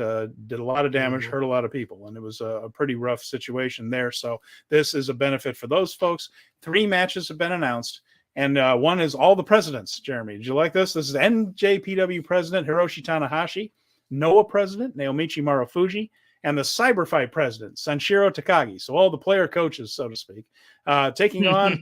did a lot of damage, hurt a lot of people. And it was a pretty rough situation there. So this is a benefit for those folks. 3 matches have been announced. And one is all the presidents, Jeremy. Did you like this? This is NJPW president Hiroshi Tanahashi, Noah president Naomichi Marufuji, and the Cyberfight president Sanshiro Takagi. So all the player coaches, so to speak, taking on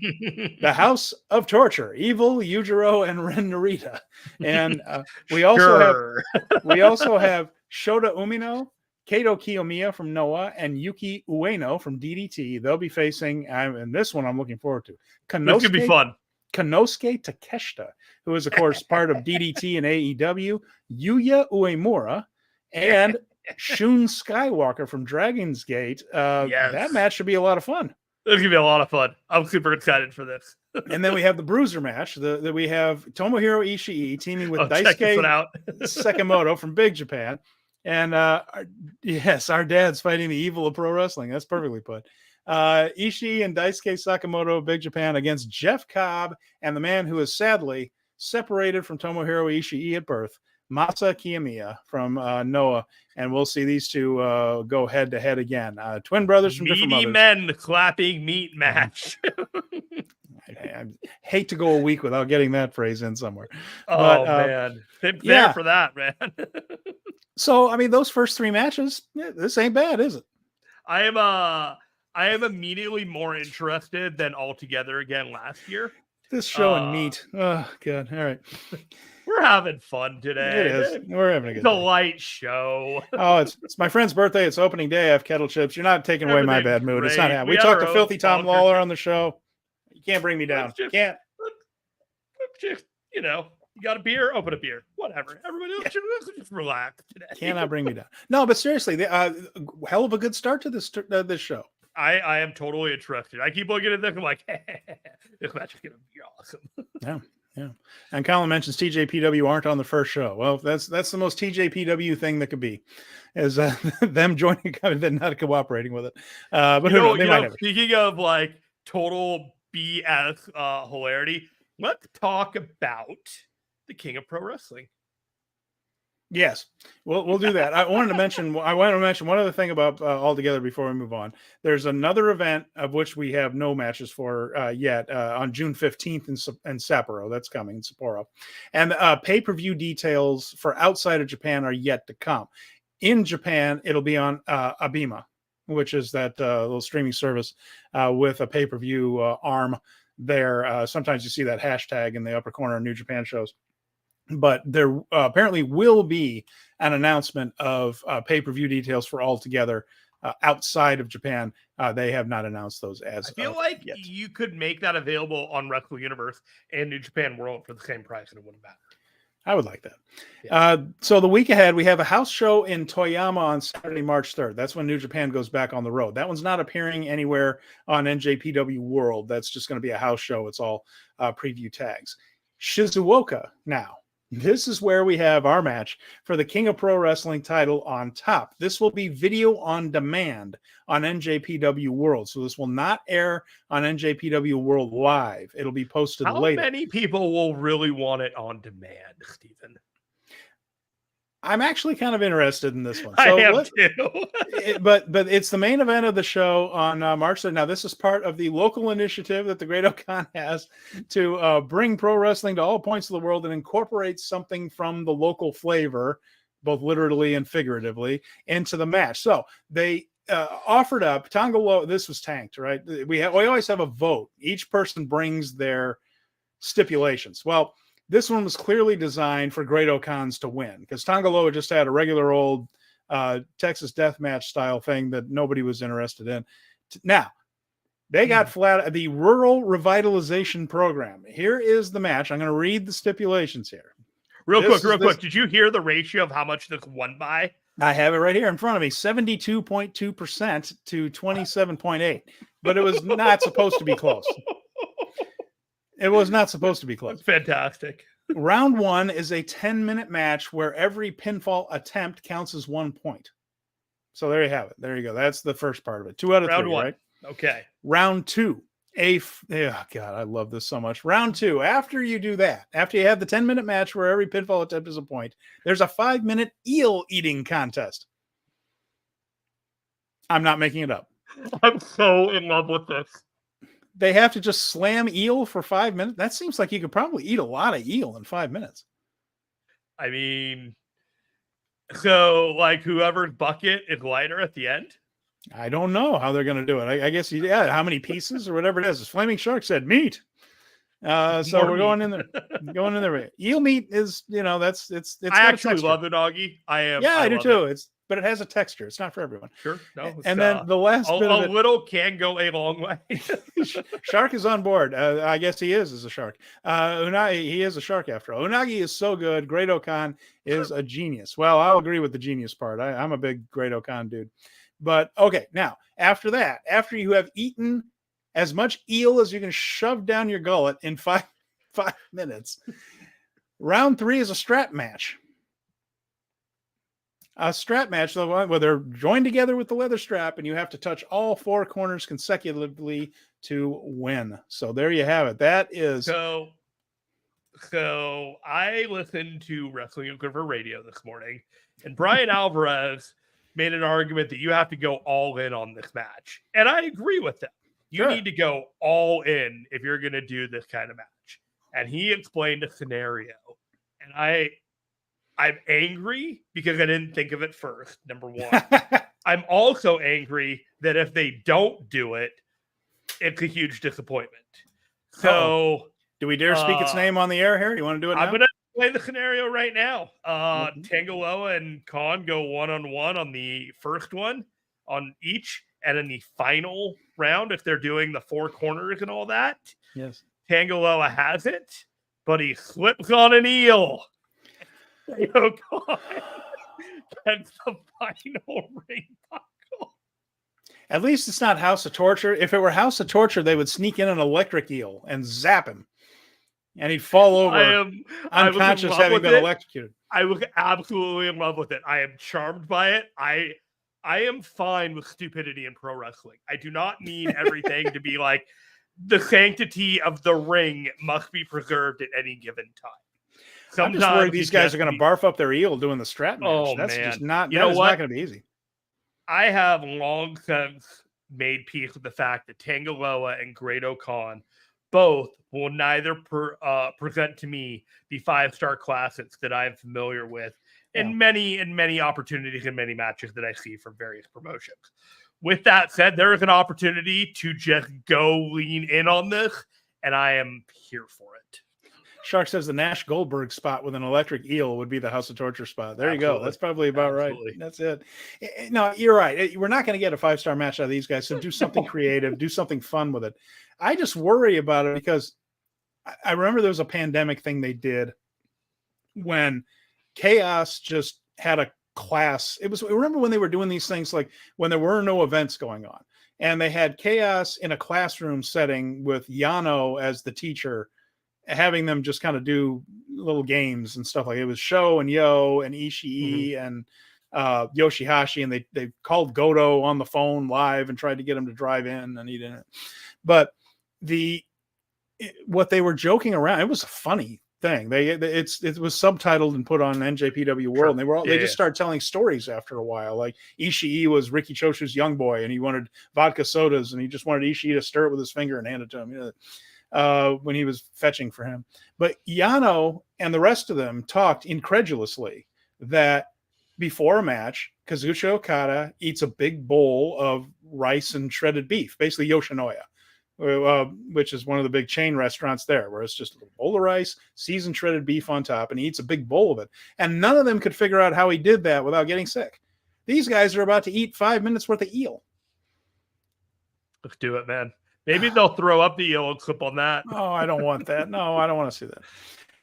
the House of Torture, Evil, Yujiro, and Ren Narita. And we also have Shota Umino, Kato Kiyomiya from Noah, and Yuki Ueno from DDT. They'll be facing, and this one I'm looking forward to. This could be fun. Konosuke Takeshita, who is, of course, part of DDT and AEW, Yuya Uemura, and Shun Skywalker from Dragon's Gate. That match should be a lot of fun. It's going to be a lot of fun. I'm super excited for this. And then we have the Bruiser match. That we have Tomohiro Ishii teaming with Daisuke Sekimoto from Big Japan. And our dad's fighting the evil of pro wrestling. That's perfectly put. Ishii and Daisuke Sakamoto, Big Japan, against Jeff Cobb and the man who is sadly separated from Tomohiro Ishii at birth, Masa Kiyomiya from Noah. And we'll see these two go head to head again. Twin brothers from different mothers. Meaty men clapping meat match. I hate to go a week without getting that phrase in somewhere. Man. There for that, man. So, I mean, those first 3 matches, this ain't bad, is it? I am immediately more interested than All Together again last year. This show and meat. Oh, God. All right. We're having fun today. It is. We're having a good light show. Oh, it's my friend's birthday. It's opening day. I have kettle chips. You're not taking away my bad mood. It's not happening. We talked to Filthy Tom Lawlor on the show. You can't bring me down. You can't. Just, you got a beer, open a beer. Whatever. Everybody else should just relax today. Cannot bring me down. No, but seriously, hell of a good start to this show. I am totally interested. I keep looking at this. I'm like, this match is going to be awesome. Yeah. And Colin mentions TJPW aren't on the first show. Well, that's the most TJPW thing that could be, is them joining and not cooperating with it. But they might never. Speaking of like total BS hilarity, let's talk about the King of Pro Wrestling. Yes, we'll do that. I wanted to mention one other thing about All Together before we move on. There's another event of which we have no matches for yet on June 15th in Sapporo. That's coming in Sapporo. And pay-per-view details for outside of Japan are yet to come. In Japan, it'll be on Abima. which is that little streaming service with a pay-per-view arm there. Sometimes you see that hashtag in the upper corner of New Japan shows. But there apparently will be an announcement of pay-per-view details for All Together outside of Japan. They have not announced those as I feel of like yet. you could make that available on Wrestle Universe and New Japan World for the same price, and it wouldn't matter. I would like that. Yeah. So the week ahead, we have a house show in Toyama on Saturday, March 3rd. That's when New Japan goes back on the road. That one's not appearing anywhere on NJPW World. That's just going to be a house show. It's all preview tags. Shizuoka now. This is where we have our match for the King of Pro Wrestling title on top. This will be video on demand on NJPW World. So this will not air on NJPW World Live. It'll be posted later. How many people will really want it on demand, Stephen? I'm actually kind of interested in this one. So I am too. but it's the main event of the show on March 3rd. Now, this is part of the local initiative that the Great Okan has to bring pro wrestling to all points of the world and incorporate something from the local flavor, both literally and figuratively, into the match. So they offered up Tonga Low. This was tanked, right? We always have a vote. Each person brings their stipulations. Well, this one was clearly designed for Great Okans to win because Tonga Loa just had a regular old Texas deathmatch style thing that nobody was interested in. Now, they got the Rural Revitalization Program. Here is the match. I'm going to read the stipulations here. Real quick. Did you hear the ratio of how much this won by? I have it right here in front of me, 72.2% to 27.8. But it was not supposed to be close. It was not supposed to be close. That's fantastic. Round 1 is a 10-minute match where every pinfall attempt counts as 1 point. So there you have it. There you go. That's the first part of it. 2 out of Round 3, one. right? Okay. Round 2. God, I love this so much. Round 2. After you do that, after you have the 10-minute match where every pinfall attempt is a point, there's a 5-minute eel eating contest. I'm not making it up. I'm so in love with this. They have to just slam eel for 5 minutes. That seems like you could probably eat a lot of eel in 5 minutes. I mean, so like whoever's bucket is lighter at the end. I don't know how they're going to do it. I guess, yeah, how many pieces or whatever it is. Flaming Shark said meat. So we're going in there. Going in there. Eel meat is, it's I actually love unagi. I do too. But it has a texture. It's not for everyone. Sure. No. And then the last bit of it, little can go a long way. Shark is on board. I guess he is as a shark. Unagi, he is a shark after all. Unagi is so good. Great Okan is a genius. Well, I'll agree with the genius part. I'm a big Great Okan dude. But okay, now after that, after you have eaten as much eel as you can shove down your gullet in five minutes, round 3 is a strap match. A strap match where they're joined together with the leather strap, and you have to touch all 4 corners consecutively to win. So there you have it. That is so I listened to Wrestling Observer Radio this morning, and Brian Alvarez made an argument that you have to go all in on this match, and I agree with that. You need to go all in if you're going to do this kind of match. And he explained a scenario, and I'm angry because I didn't think of it first, number 1. I'm also angry that if they don't do it, it's a huge disappointment. So, do we dare speak its name on the air here? You want to do it now? I'm going to play the scenario right now. Tangaloa and Khan go 1-on-1 on the first one on each, and in the final round, if they're doing the 4 corners and all that, yes, Tangaloa has it, but he slips on an eel. Gets the final ring buckle. At least it's not House of Torture. If it were House of Torture, they would sneak in an electric eel and zap him, and he'd fall over unconscious, having been electrocuted. I was absolutely in love with it. I am charmed by it. I am fine with stupidity in pro wrestling. I do not need everything to be like the sanctity of the ring must be preserved at any given time. I'm just worried these guys are going to barf up their eel doing the strap match. Oh, that's man. just not. That is not going to be easy. I have long since made peace with the fact that Tangaloa and Great Okan both will neither present to me the 5-star classics that I'm familiar with in many opportunities and many matches that I see from various promotions. with that said, there is an opportunity to just go lean in on this, and I am here for it. Shark says the Nash Goldberg spot with an electric eel would be the House of Torture spot. There you go. That's probably about right. That's it. No, you're right. We're not going to get a 5-star match out of these guys. So do something creative, do something fun with it. I just worry about it because I remember there was a pandemic thing they did when Chaos just had a class. Remember when they were doing these things, like when there were no events going on, and they had Chaos in a classroom setting with Yano as the teacher, having them just kind of do little games and stuff. Like it was Sho and Yo and Ishii and Yoshihashi, and they called Goto on the phone live and tried to get him to drive in, and he didn't. But what they were joking around, it was a funny thing. It was subtitled and put on NJPW World, and they just started telling stories after a while. Like Ishii was Ricky Choshu's young boy, and he wanted vodka sodas, and he just wanted Ishii to stir it with his finger and hand it to him. When he was fetching for him. But Yano and the rest of them talked incredulously that before a match, Kazuchika Okada eats a big bowl of rice and shredded beef, basically Yoshinoya, which is one of the big chain restaurants there, where it's just a little bowl of rice, seasoned shredded beef on top, and he eats a big bowl of it. And none of them could figure out how he did that without getting sick. These guys are about to eat 5 minutes worth of eel. Let's do it, man. Maybe they'll throw up the eel and clip on that. Oh, I don't want that. No, I don't want to see that.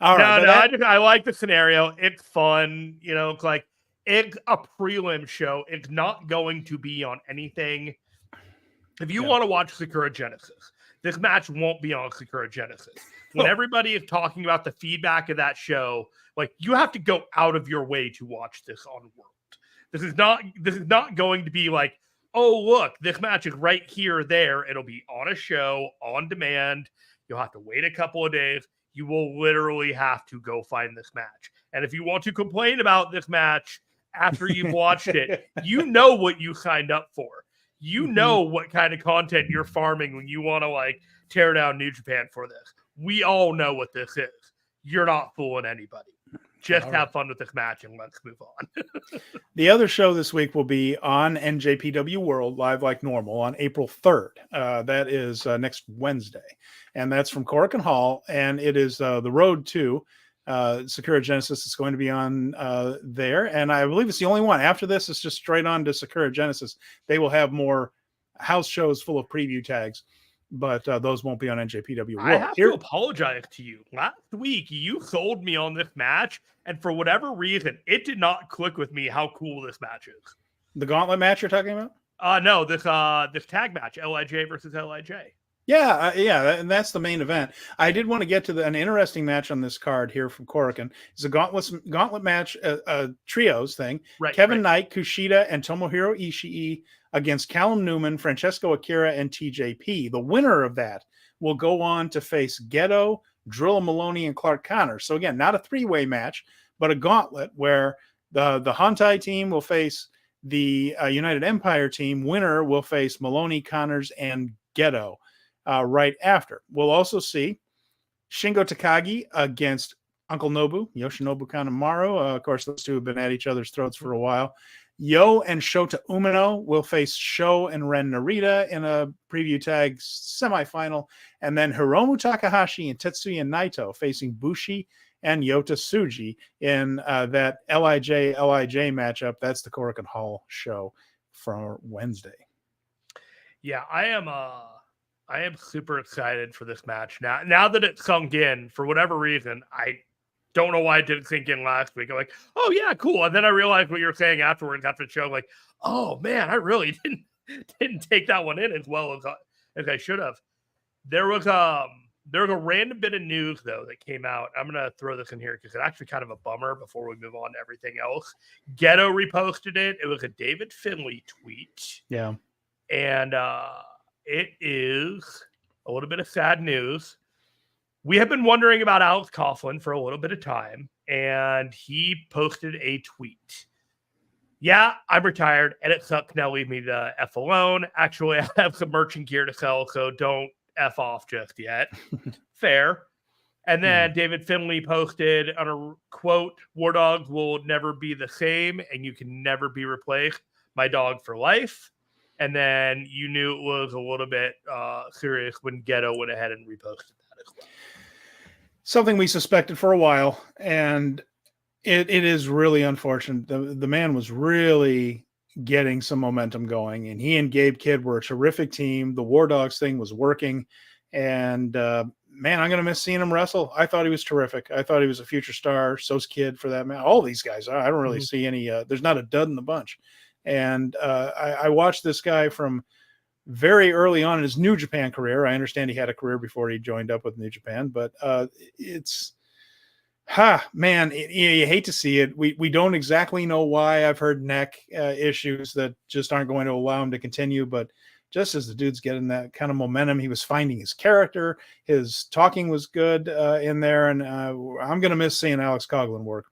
I like the scenario. It's fun. It's like it's a prelim show. It's not going to be on anything. If you want to watch Sakura Genesis, this match won't be on Sakura Genesis. When everybody is talking about the feedback of that show, like you have to go out of your way to watch this on World. This is not going to be like, oh, look, this match is right here or there. It'll be on a show, on demand. You'll have to wait a couple of days. You will literally have to go find this match. And if you want to complain about this match after you've watched it, you know what you signed up for. You know what kind of content you're farming when you want to tear down New Japan for this. We all know what this is. You're not fooling anybody. Just have fun with this match and let's move on. The other show this week will be on NJPW World live like normal on April 3rd. That is next Wednesday. And that's from Korakuen Hall. And it is the road to Sakura Genesis. It's going to be on there. And I believe it's the only one. After this, it's just straight on to Sakura Genesis. They will have more house shows full of preview tags, but those won't be on NJPW World. I have to apologize to you. Last week, you sold me on this match, and for whatever reason, it did not click with me how cool this match is. The gauntlet match you're talking about? No, this tag match, LIJ versus LIJ. Yeah, and that's the main event. I did want to get to an interesting match on this card here from Korakuen. It's a gauntlet match, trios thing. Right, Kevin Knight, Kushida, and Tomohiro Ishii against Callum Newman, Francesco Akira, and TJP. The winner of that will go on to face Geto, Drilla Maloney, and Clark Connors. So again, not a three-way match, but a gauntlet where the Hantai team will face the United Empire team. Winner will face Maloney, Connors, and Geto right after. We'll also see Shingo Takagi against Uncle Nobu, Yoshinobu Kanemaru. Of course, those two have been at each other's throats for a while. Yo and Shota Umino will face Sho and Ren Narita in a preview tag semifinal. And then Hiromu Takahashi and Tetsuya Naito facing Bushi and Yota Tsuji in that LIJ matchup. That's the Korakuen Hall show for Wednesday. Yeah, I am super excited for this match. Now that it's sunk in, for whatever reason, I don't know why it didn't sink in last week. I'm like, oh yeah, cool. And then I realized what you were saying afterwards after the show. Like, oh man, I really didn't take that one in as well as I should have. There was a random bit of news though that came out. I'm gonna throw this in here because it's actually kind of a bummer before we move on to everything else. Geto reposted it. It was a David Finlay tweet. Yeah. And it is a little bit of sad news. We have been wondering about Alex Coughlin for a little bit of time, and he posted a tweet. Yeah, I'm retired, and it sucks. Now leave me the F alone. Actually, I have some merchant gear to sell, so don't F off just yet. Fair. And then David Finlay posted on a quote, "War Dogs will never be the same, and you can never be replaced. My dog for life." And then you knew it was a little bit serious when Geto went ahead and reposted that as well. Something we suspected for a while, and it is really unfortunate. The man was really getting some momentum going, and he and Gabe Kidd were a terrific team. The War Dogs thing was working, and man, I'm going to miss seeing him wrestle. I thought he was terrific. I thought he was a future star. So's Kidd, for that matter. All these guys are. I don't really see any. There's not a dud in the bunch. And I watched this guy from very early on in his New Japan career. I understand he had a career before he joined up with New Japan, but it's man, you hate to see it. We don't exactly know why. I've heard neck issues that just aren't going to allow him to continue, but just as the dude's getting that kind of momentum, he was finding his character. His talking was good in there, and I'm going to miss seeing Alex Coughlin work.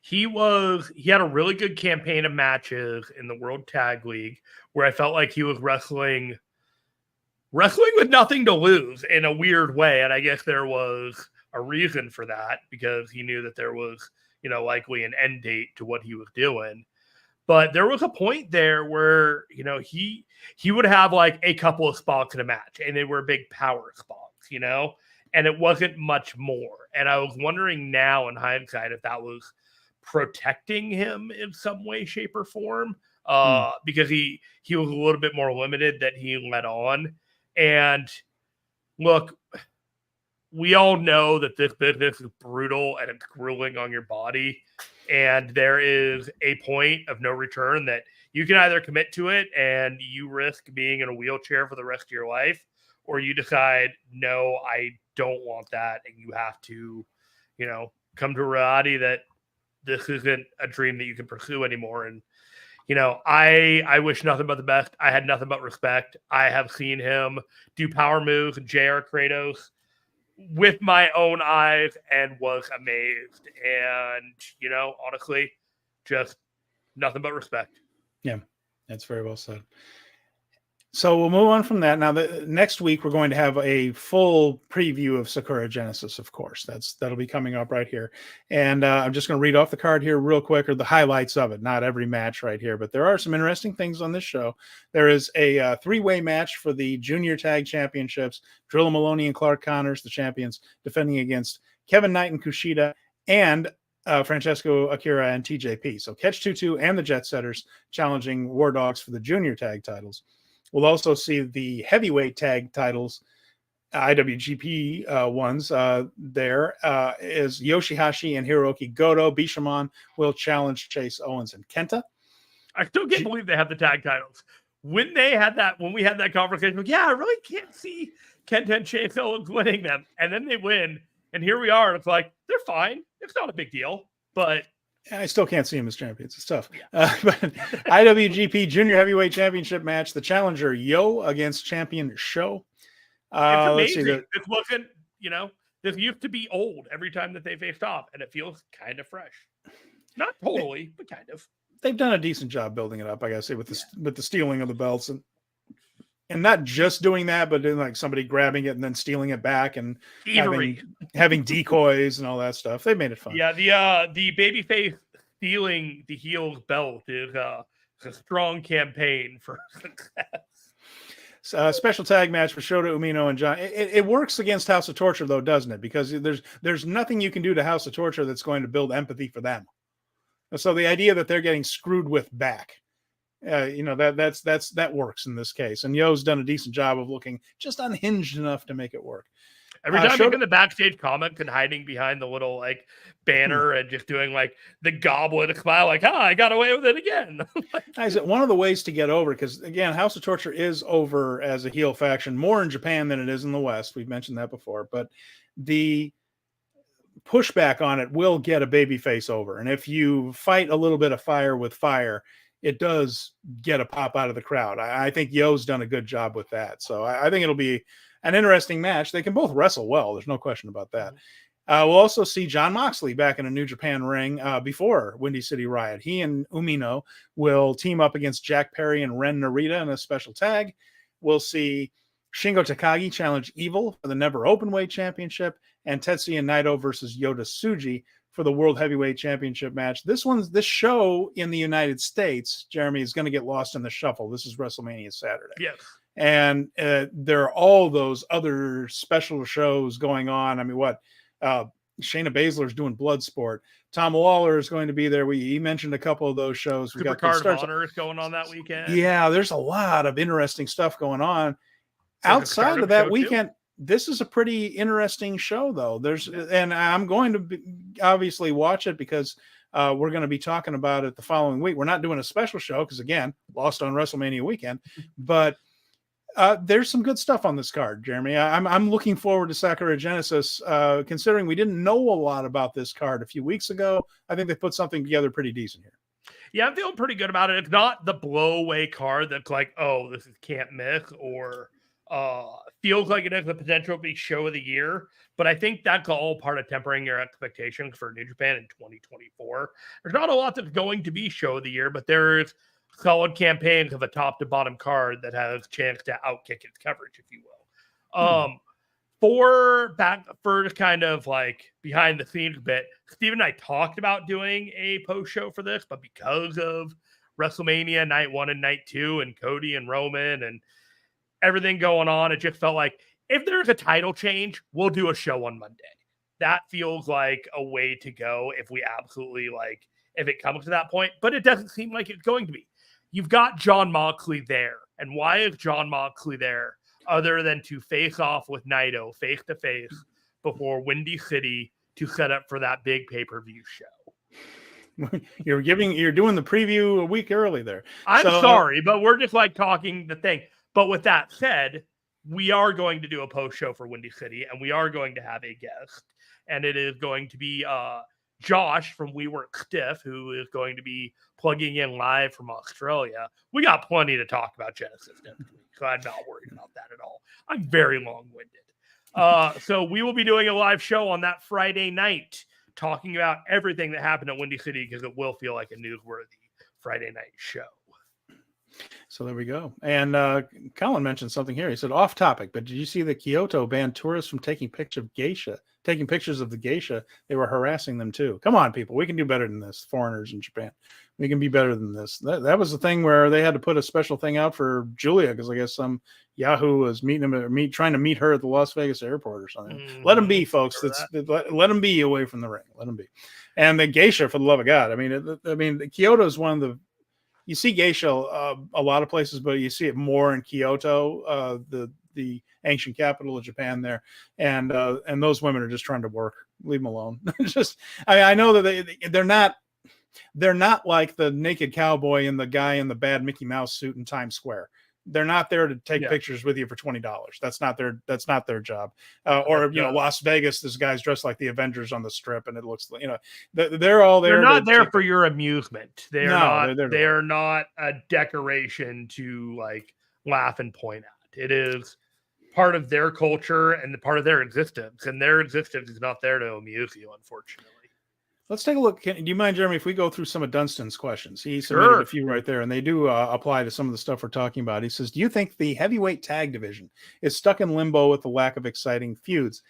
He had a really good campaign of matches in the World Tag League where I felt like he was wrestling with nothing to lose in a weird way. And I guess there was a reason for that, because he knew that there was, likely an end date to what he was doing. But there was a point there where, he would have like a couple of spots in a match, and they were big power spots, and it wasn't much more. And I was wondering now in hindsight if that was protecting him in some way, shape, or form, because he was a little bit more limited that he let on. And look, we all know that this business is brutal and it's grueling on your body. And there is a point of no return that you can either commit to it and you risk being in a wheelchair for the rest of your life, or you decide, no, I don't want that. And you have to, come to reality that this isn't a dream that you can pursue anymore. And, I wish nothing but the best. I had nothing but respect. I have seen him do power moves, JR Kratos, with my own eyes, and was amazed. And, honestly, just nothing but respect. Yeah, that's very well said. So we'll move on from that. Now, next week, we're going to have a full preview of Sakura Genesis, of course. That'll be coming up right here. And I'm just going to read off the card here real quick, or the highlights of it. Not every match right here, but there are some interesting things on this show. There is a three-way match for the Junior Tag Championships. Drilla Maloney and Clark Connors, the champions, defending against Kevin Knight and Kushida, and Francesco Akira and TJP. So Catch 2-2 and the Jet Setters challenging War Dogs for the Junior Tag titles. We'll also see the heavyweight tag titles, IWGP ones. There is Yoshihashi and Hiroki Goto. Bishamon will challenge Chase Owens and Kenta. I still can't believe they have the tag titles. When we had that conversation, like, I really can't see Kenta and Chase Owens winning them. And then they win. And here we are. And it's like, they're fine. It's not a big deal. But I still can't see him as champions. It's tough. Yeah. But IWGP Junior Heavyweight Championship match, the challenger Yo against champion Sho. It's amazing. This wasn't, this used to be old every time that they faced off, and it feels kind of fresh. Not totally, but kind of. They've done a decent job building it up, I gotta say, with the stealing of the belts, and not just doing that, but then like somebody grabbing it and then stealing it back and having decoys and all that stuff. They made it fun. Yeah, the babyface stealing the heel's belt is a strong campaign for success. Special tag match for Shota Umino and John. It works against House of Torture, though, doesn't it? Because there's nothing you can do to House of Torture that's going to build empathy for them. So the idea that they're getting screwed with back, that works in this case. And Yo's done a decent job of looking just unhinged enough to make it work. Every time making the backstage comments and hiding behind the little banner and just doing the goblet smile, I got away with it again. One of the ways to get over, because again, House of Torture is over as a heel faction more in Japan than it is in the West. We've mentioned that before, but the pushback on it will get a babyface over. And if you fight a little bit of fire with fire, it does get a pop out of the crowd. I think Yo's done a good job with that. So I think it'll be an interesting match. They can both wrestle well. There's no question about that. We'll also see Jon Moxley back in a New Japan ring before Windy City Riot. He and Umino will team up against Jack Perry and Ren Narita in a special tag. We'll see Shingo Takagi challenge Evil for the Never Openweight Championship, and Tetsuya Naito versus Yota Tsuji for the World Heavyweight Championship match. This show in the United States, Jeremy, is going to get lost in the shuffle. This is WrestleMania Saturday. Yes. And there are all those other special shows going on. I mean, Shayna Baszler's doing Bloodsport. Tom Lawlor is going to be there. He mentioned a couple of those shows. We got Card of Honor is going on that weekend. Yeah, there's a lot of interesting stuff going on. There's Outside of that weekend, this is a pretty interesting show, though. And I'm going to obviously watch it because we're going to be talking about it the following week. We're not doing a special show because, again, lost on WrestleMania weekend. But there's some good stuff on this card, Jeremy. I'm looking forward to Sakura Genesis, considering we didn't know a lot about this card a few weeks ago. I think they put something together pretty decent here. Yeah, I'm feeling pretty good about it. It's not the blow-away card that's like, oh, this is can't miss, or feels like it has the potential to be show of the year. But I think that's all part of tempering your expectations for New Japan in 2024. There's not a lot that's going to be show of the year, but there's solid campaigns of a top to bottom card that has a chance to outkick its coverage, if you will. For kind of like behind the scenes bit, Steve and I talked about doing a post show for this, but because of WrestleMania night 1 and night 2 and Cody and Roman and everything going on, it just felt like if there's a title change, we'll do a show on Monday. That feels like a way to go if we absolutely if it comes to that point, but it doesn't seem like it's going to be. You've got Jon Moxley there. And why is Jon Moxley there other than to face off with Naito face to face before Windy City to set up for that big pay-per-view show? You're doing the preview a week early there. I'm sorry, but we're just talking the thing. But with that said, we are going to do a post show for Windy City, and we are going to have a guest, and it is going to be Josh from We Weren't Stiff, who is going to be plugging in live from Australia. We got plenty to talk about Genesis next week, so I'm not worried about that at all. I'm very long-winded. So we will be doing a live show on that Friday night, talking about everything that happened at Windy City, because it will feel like a newsworthy Friday night show. So there we go. And Colin mentioned something here. He said, off topic, but did you see that Kyoto banned tourists from taking pictures of the geisha? They were harassing them too. Come on, people. We can do better than this. Foreigners in Japan. We can be better than this. That was the thing where they had to put a special thing out for Julia, because I guess some Yahoo was trying to meet her at the Las Vegas airport or something. Let them be, folks. Let them be away from the ring. Let them be. And the geisha, for the love of God. I mean, Kyoto is one of the. You see geisha a lot of places, but you see it more in Kyoto, the ancient capital of Japan there, and those women are just trying to work. Leave them alone. I know that they're not like the naked cowboy and the guy in the bad Mickey Mouse suit in Times Square. They're not there to take pictures with you for $20. That's not their job. Or Las Vegas, this guy's dressed like the Avengers on the Strip, and it looks they're all there. They're not there for your amusement. They're not a decoration to laugh and point at. It is part of their culture and part of their existence, and their existence is not there to amuse you, unfortunately. Let's take a look. Do you mind, Jeremy, if we go through some of Dunstan's questions? He submitted a few right there, and they do apply to some of the stuff we're talking about. He says, do you think the heavyweight tag division is stuck in limbo with the lack of exciting feuds?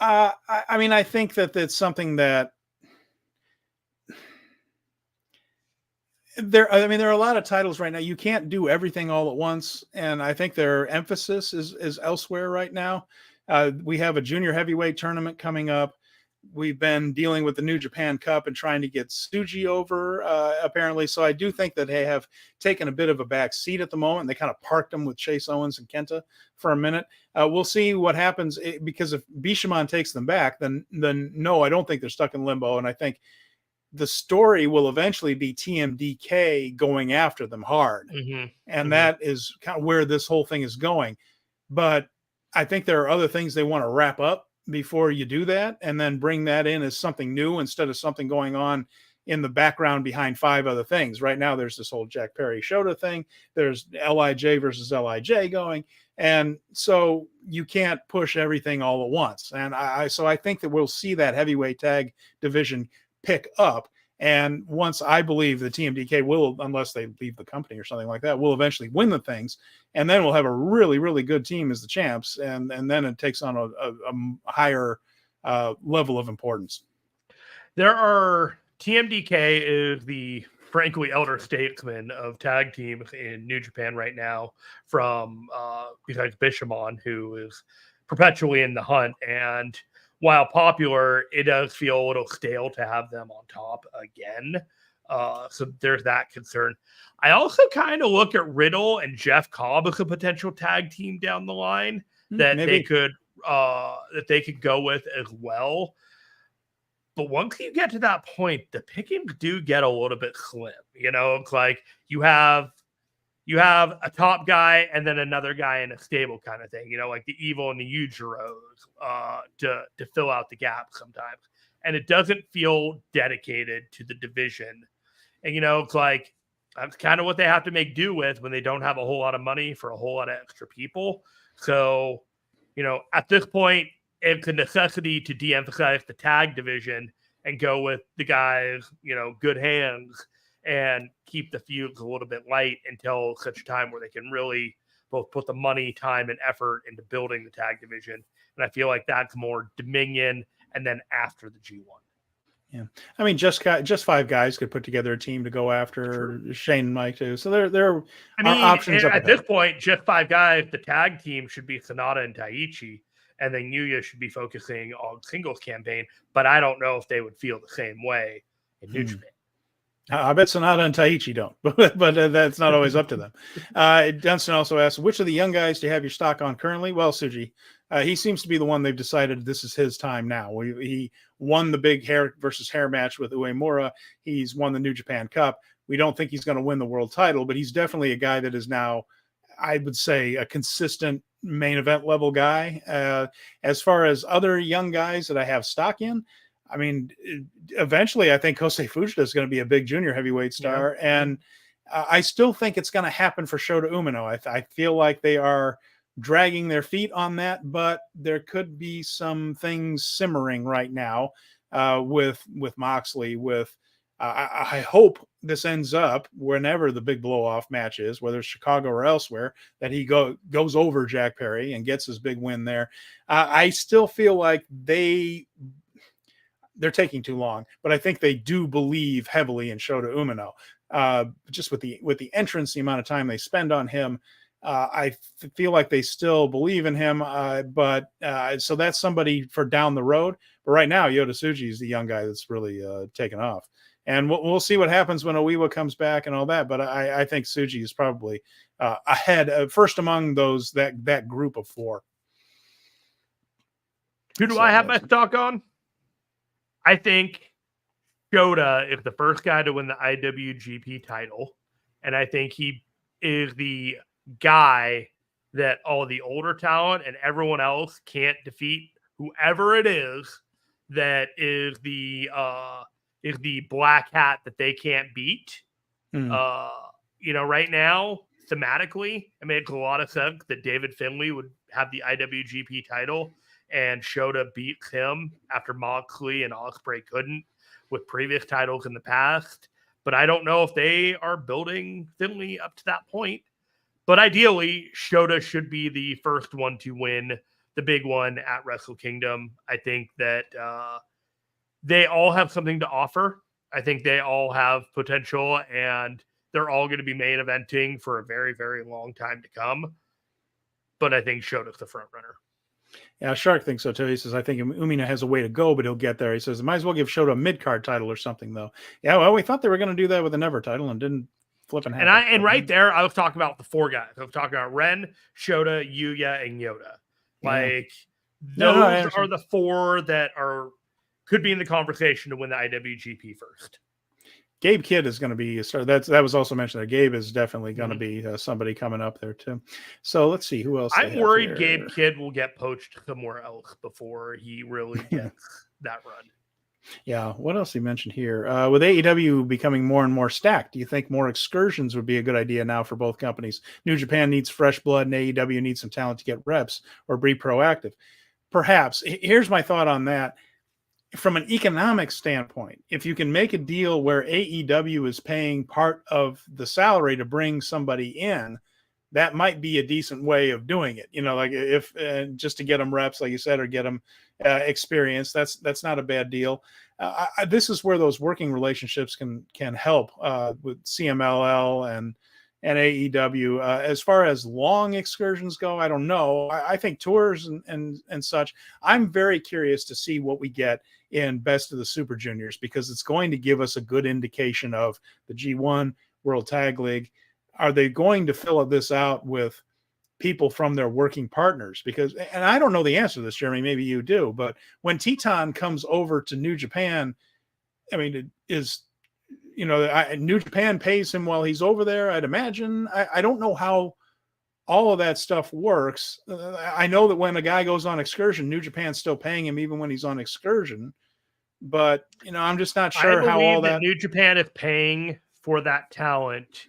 I think that that's something that there are a lot of titles right now. You can't do everything all at once, and I think their emphasis is elsewhere right now. We have a junior heavyweight tournament coming up. We've been dealing with the New Japan Cup and trying to get Tsuji over, apparently. So I do think that they have taken a bit of a back seat at the moment. They kind of parked them with Chase Owens and Kenta for a minute. We'll see what happens, because if Bishamon takes them back, then no, I don't think they're stuck in limbo. And I think the story will eventually be TMDK going after them hard. And that is kind of where this whole thing is going. But I think there are other things they want to wrap up before you do that, and then bring that in as something new instead of something going on in the background behind 5 other things. Right now, there's this whole Jack Perry Shota thing. There's LIJ versus LIJ going. And so you can't push everything all at once. And so I think that we'll see that heavyweight tag division pick up. And once, I believe the TMDK will, unless they leave the company or something like that, will eventually win the things. And then we'll have a really, really good team as the champs. And then it takes on a higher level of importance. TMDK is the frankly elder statesman of tag teams in New Japan right now, from besides Bishamon, who is perpetually in the hunt. And while popular, it does feel a little stale to have them on top again. So there's that concern. I also kind of look at Riddle and Jeff Cobb as a potential tag team down the line that they could go with as well. But once you get to that point, the pickings do get a little bit slim. It's like you have a top guy and then another guy in a stable kind of thing, like the Evil and the Ujiros to fill out the gap sometimes. And it doesn't feel dedicated to the division. And, it's like, that's kind of what they have to make do with when they don't have a whole lot of money for a whole lot of extra people. So, at this point, it's a necessity to de-emphasize the tag division and go with the guys, good hands, and keep the feuds a little bit light until such time where they can really both put the money, time, and effort into building the tag division. And I feel like that's more Dominion and then after the G1. Yeah, I mean, just 5 guys could put together a team to go after Shane and Mike too. So there are options at this point. Just 5 guys. The tag team should be Sonata and Taichi, and then Yuya should be focusing on singles campaign. But I don't know if they would feel the same way in New Japan. I bet Sonata and Taichi don't, but that's not always up to them. Dunstan also asked, which of the young guys do you have your stock on currently? Well, Tsuji. He seems to be the one they've decided this is his time now. He won the big hair versus hair match with Uemura. He's won the New Japan Cup. We don't think he's going to win the world title, but he's definitely a guy that is now, I would say, a consistent main event level guy. As far as other young guys that I have stock in, I mean, eventually I think Kosei Fujita is going to be a big junior heavyweight star. Yeah. And I still think it's going to happen for Shota Umino. I feel like they are dragging their feet on that, but there could be some things simmering right now with Moxley. I hope this ends up, whenever the big blow-off match is, whether it's Chicago or elsewhere, that he goes over Jack Perry and gets his big win there. I still feel like they're taking too long, but I think they do believe heavily in Shota Umino. Just with the entrance, the amount of time they spend on him, I feel like they still believe in him, but so that's somebody for down the road. But right now, Yota Tsuji is the young guy that's really taken off. And we'll see what happens when Oiwa comes back and all that. But I think Tsuji is probably ahead, first among that group of 4. Who do I have my stock on? I think Shota is the first guy to win the IWGP title. And I think he is the guy that all the older talent and everyone else can't defeat. Whoever it is that is the black hat that they can't beat. Right now, thematically, it makes a lot of sense that David Finlay would have the IWGP title and Shota beats him after Moxley and Ospreay couldn't with previous titles in the past. But I don't know if they are building Finlay up to that point. But ideally, Shota should be the first one to win the big one at Wrestle Kingdom. I think that they all have something to offer. I think they all have potential, and they're all going to be main eventing for a very, very long time to come. But I think Shota's the front runner. Yeah, Shark thinks so too. He says, I think Umino has a way to go, but he'll get there. He says, might as well give Shota a mid-card title or something, though. Yeah, well, we thought they were going to do that with the Never title and didn't flip and happen. And right there, I was talking about the 4 guys. I was talking about Ren, Shota, Yuya, and Yota. Those are the 4 that could be in the conversation to win the IWGP first. Gabe Kidd is going to be that was also mentioned there. Gabe is definitely going to be somebody coming up there too. So let's see who else. I'm worried Gabe Kidd will get poached somewhere else before he really gets that run. Yeah. What else he mentioned here? With AEW becoming more and more stacked, do you think more excursions would be a good idea now for both companies? New Japan needs fresh blood and AEW needs some talent to get reps or be proactive. Perhaps. Here's my thought on that. From an economic standpoint, if you can make a deal where AEW is paying part of the salary to bring somebody in, that might be a decent way of doing it. Like if just to get them reps, like you said, or get them experience. That's not a bad deal. This is where those working relationships can help with CMLL and AEW. As far as long excursions go, I don't know. I think tours and such. I'm very curious to see what we get in Best of the Super Juniors, because it's going to give us a good indication of the G1 World Tag League. Are they going to fill this out with people from their working partners? Because, and I don't know the answer to this, Jeremy, maybe you do, but when Teton comes over to New Japan, I mean, it is, New Japan pays him while he's over there, I'd imagine. I don't know how all of that stuff works. I know that when a guy goes on excursion, New Japan's still paying him even when he's on excursion, but I'm just not sure how all that New Japan is paying for that talent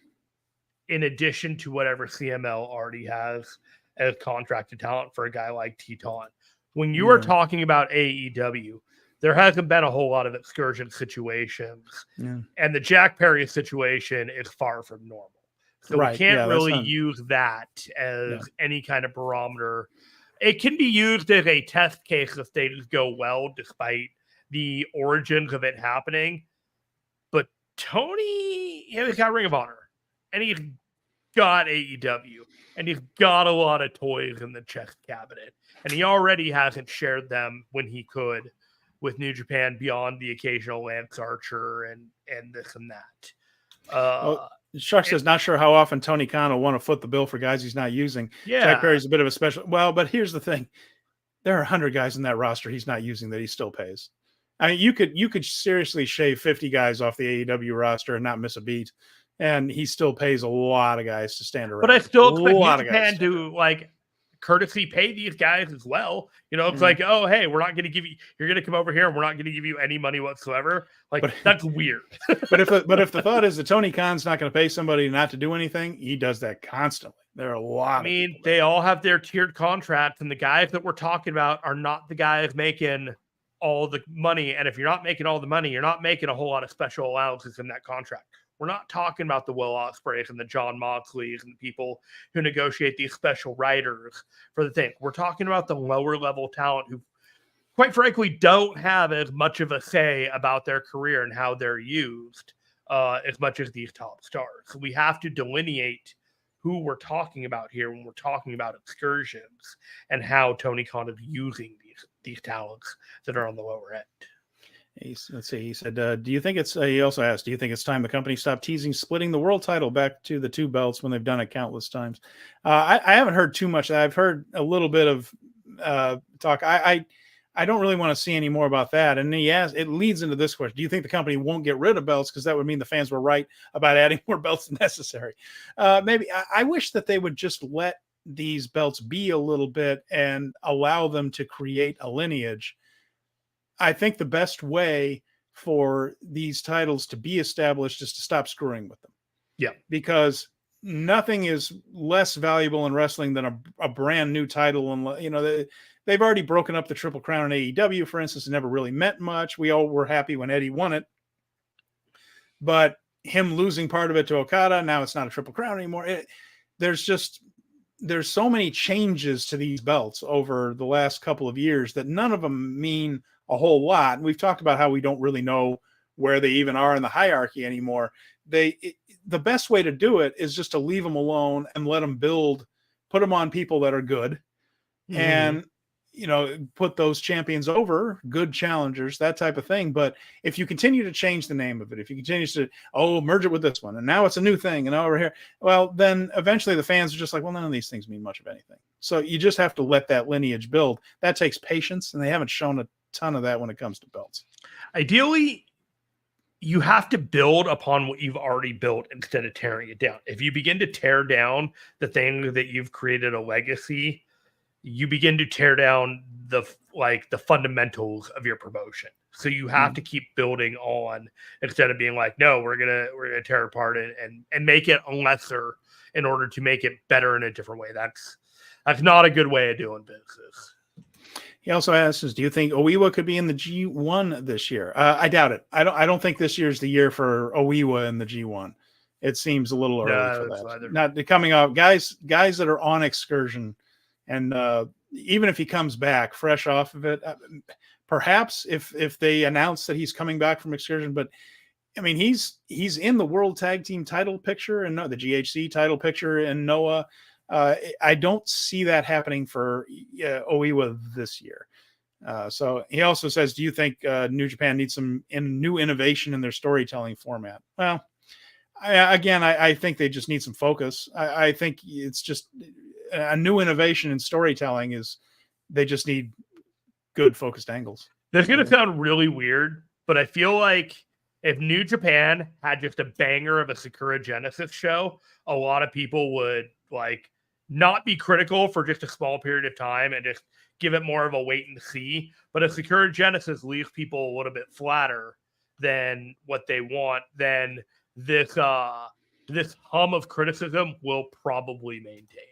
in addition to whatever CML already has as contracted talent for a guy like Teton. When you are talking about AEW, there hasn't been a whole lot of excursion situations, and the Jack Perry situation is far from normal. So we can't really use that as any kind of barometer. It can be used as a test case if things go well, despite the origins of it happening. But Tony, he's got Ring of Honor, and he's got AEW, and he's got a lot of toys in the chest cabinet, and he already hasn't shared them when he could with New Japan beyond the occasional Lance Archer and this and that. Shark says, not sure how often Tony Khan will want to foot the bill for guys he's not using. Jack Perry's a bit of a special. Well, but here's the thing. There are 100 guys in that roster he's not using that he still pays. I mean, you could seriously shave 50 guys off the AEW roster and not miss a beat, and he still pays a lot of guys to stand around. But I still expect New Japan to courtesy pay these guys as well. It's like, oh, hey, we're not going to give you, you're going to come over here and we're not going to give you any money whatsoever. That's weird. but if the thought is that Tony Khan's not going to pay somebody not to do anything, he does that constantly. There are a lot. They all have their tiered contracts, and the guys that we're talking about are not the guys making all the money. And if you're not making all the money, you're not making a whole lot of special allowances in that contract. We're not talking about the Will Ospreays and the John Moxleys and the people who negotiate these special writers for the thing. We're talking about the lower level talent who, quite frankly, don't have as much of a say about their career and how they're used as much as these top stars. So we have to delineate who we're talking about here when we're talking about excursions and how Tony Khan is using these talents that are on the lower end. Let's see. He said, do you think it's, he also asked, do you think it's time the company stopped teasing splitting the world title back to the two belts when they've done it countless times? I haven't heard too much. I've heard a little bit of talk. I don't really want to see any more about that. And he asked, it leads into this question. Do you think the company won't get rid of belts? Because that would mean the fans were right about adding more belts than necessary. Maybe. I wish that they would just let these belts be a little bit and allow them to create a lineage. I think the best way for these titles to be established is to stop screwing with them. Yeah. Because nothing is less valuable in wrestling than a brand new title. And, they've already broken up the Triple Crown in AEW, for instance. It never really meant much. We all were happy when Eddie won it. But him losing part of it to Okada, now it's not a Triple Crown anymore. There's so many changes to these belts over the last couple of years that none of them mean a whole lot. And we've talked about how we don't really know where they even are in the hierarchy anymore. The best way to do it is just to leave them alone and let them build, put them on people that are good, and put those champions over good challengers, that type of thing. But if you continue to change the name of it, if you continue to merge it with this one, and now it's a new thing, and over here, well, then eventually the fans are just like, well, none of these things mean much of anything. So you just have to let that lineage build. That takes patience, and they haven't shown a ton of that when it comes to belts. Ideally, you have to build upon what you've already built instead of tearing it down. If you begin to tear down the thing that you've created a legacy, you begin to tear down the fundamentals of your promotion. So you have to keep building on instead of being like, no, we're gonna tear apart and make it lesser in order to make it better in a different way. That's not a good way of doing business. He also asks, do you think Oiwa could be in the G1 this year? I doubt it. I don't think this year's the year for Oiwa in the G1. it seems a little early for that. Either. Not coming out, guys that are on excursion, and even if he comes back fresh off of it, perhaps if they announce that he's coming back from excursion, but I mean, he's in the World Tag Team title picture and the GHC title picture in Noah. I don't see that happening for Oiwa this year. So he also says, do you think New Japan needs some new innovation in their storytelling format? Well, I think they just need some focus. I think it's just a new innovation in storytelling is they just need good focused angles. That's going to sound really weird, but I feel like if New Japan had just a banger of a Sakura Genesis show, a lot of people would like not be critical for just a small period of time and just give it more of a wait and see. But if Sakura Genesis leaves people a little bit flatter than what they want, then this hum of criticism will probably maintain.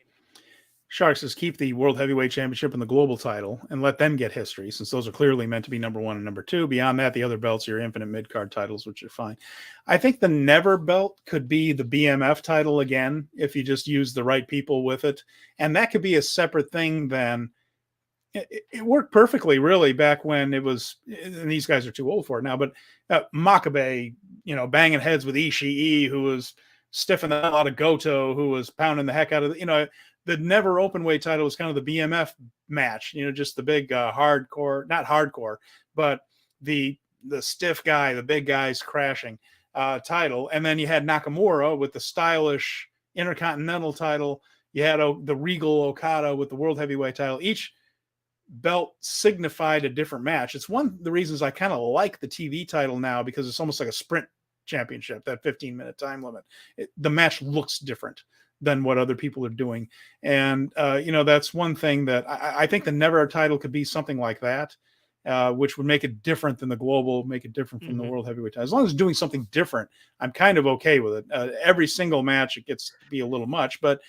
Shark says keep the World Heavyweight Championship and the global title and let them get history, since those are clearly meant to be number 1 and number 2. Beyond that, the other belts are your infinite mid-card titles, which are fine. I think the Never belt could be the BMF title again if you just use the right people with it. And that could be a separate thing then. It worked perfectly, really, back when it was, and these guys are too old for it now, but Makabe, banging heads with Ishii, who was stiffing the hell out of Goto, who was pounding the heck out of the Never Openweight title was kind of the BMF match, just the big hardcore, not hardcore, but the stiff guy, the big guys crashing title. And then you had Nakamura with the stylish Intercontinental title. You had the Regal Okada with the World Heavyweight title. Each belt signified a different match. It's one of the reasons I kind of like the TV title now, because it's almost like a sprint championship, that 15-minute time limit. The match looks different than what other people are doing. And, that's one thing that I think the Never title could be something like that, which would make it different than the global, make it different from the World Heavyweight title. As long as it's doing something different, I'm kind of okay with it. Every single match, it gets to be a little much, but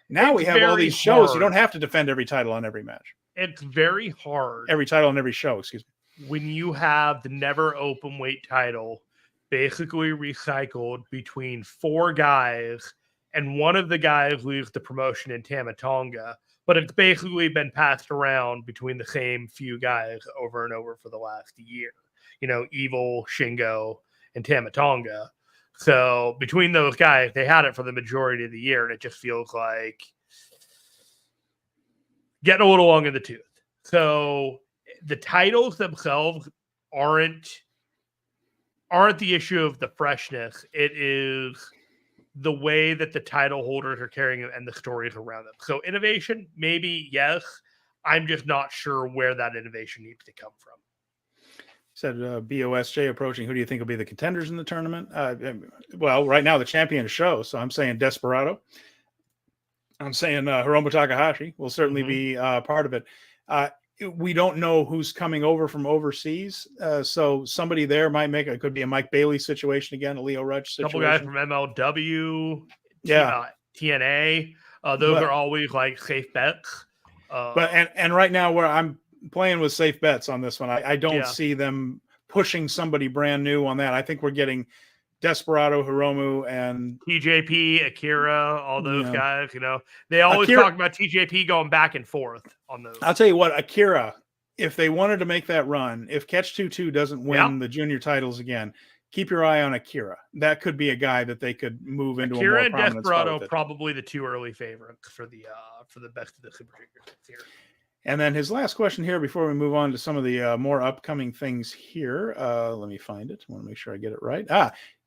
now we have all these shows. Hard. You don't have to defend every title on every match. It's very hard. Every title on every show, excuse me. When you have the Never Openweight title basically recycled between 4 guys, and one of the guys leaves the promotion in Tama Tonga, but it's basically been passed around between the same few guys over and over for the last year. Evil, Shingo, and Tama Tonga. So between those guys, they had it for the majority of the year, and it just feels like getting a little long in the tooth. So the titles themselves aren't the issue of the freshness. It is the way that the title holders are carrying it and the stories around them. So innovation, maybe, yes. I'm just not sure where that innovation needs to come from. Said BOSJ approaching. Who do you think will be the contenders in the tournament? Well, right now the champion show. So I'm saying Desperado. I'm saying Hiromu Takahashi will certainly be part of it. We don't know who's coming over from overseas. So somebody there might make it. Could be a Mike Bailey situation again, a Leo Rush situation. A couple guys from MLW, yeah, TNA. Those are always like safe bets. And right now where I'm playing with safe bets on this one, I don't see them pushing somebody brand new on that. I think we're getting Desperado, Hiromu, and TJP, Akira, all those guys. They always talk about TJP going back and forth on those. I'll tell you what, Akira, if they wanted to make that run, if Catch 22 doesn't win the junior titles again, keep your eye on Akira. That could be a guy that they could move into Akira a more and prominent Desperado, spot. Probably the 2 early favorites for the best of the Super Juniors here. And then his last question here before we move on to some of the more upcoming things here. Let me find it. I want to make sure I get it right.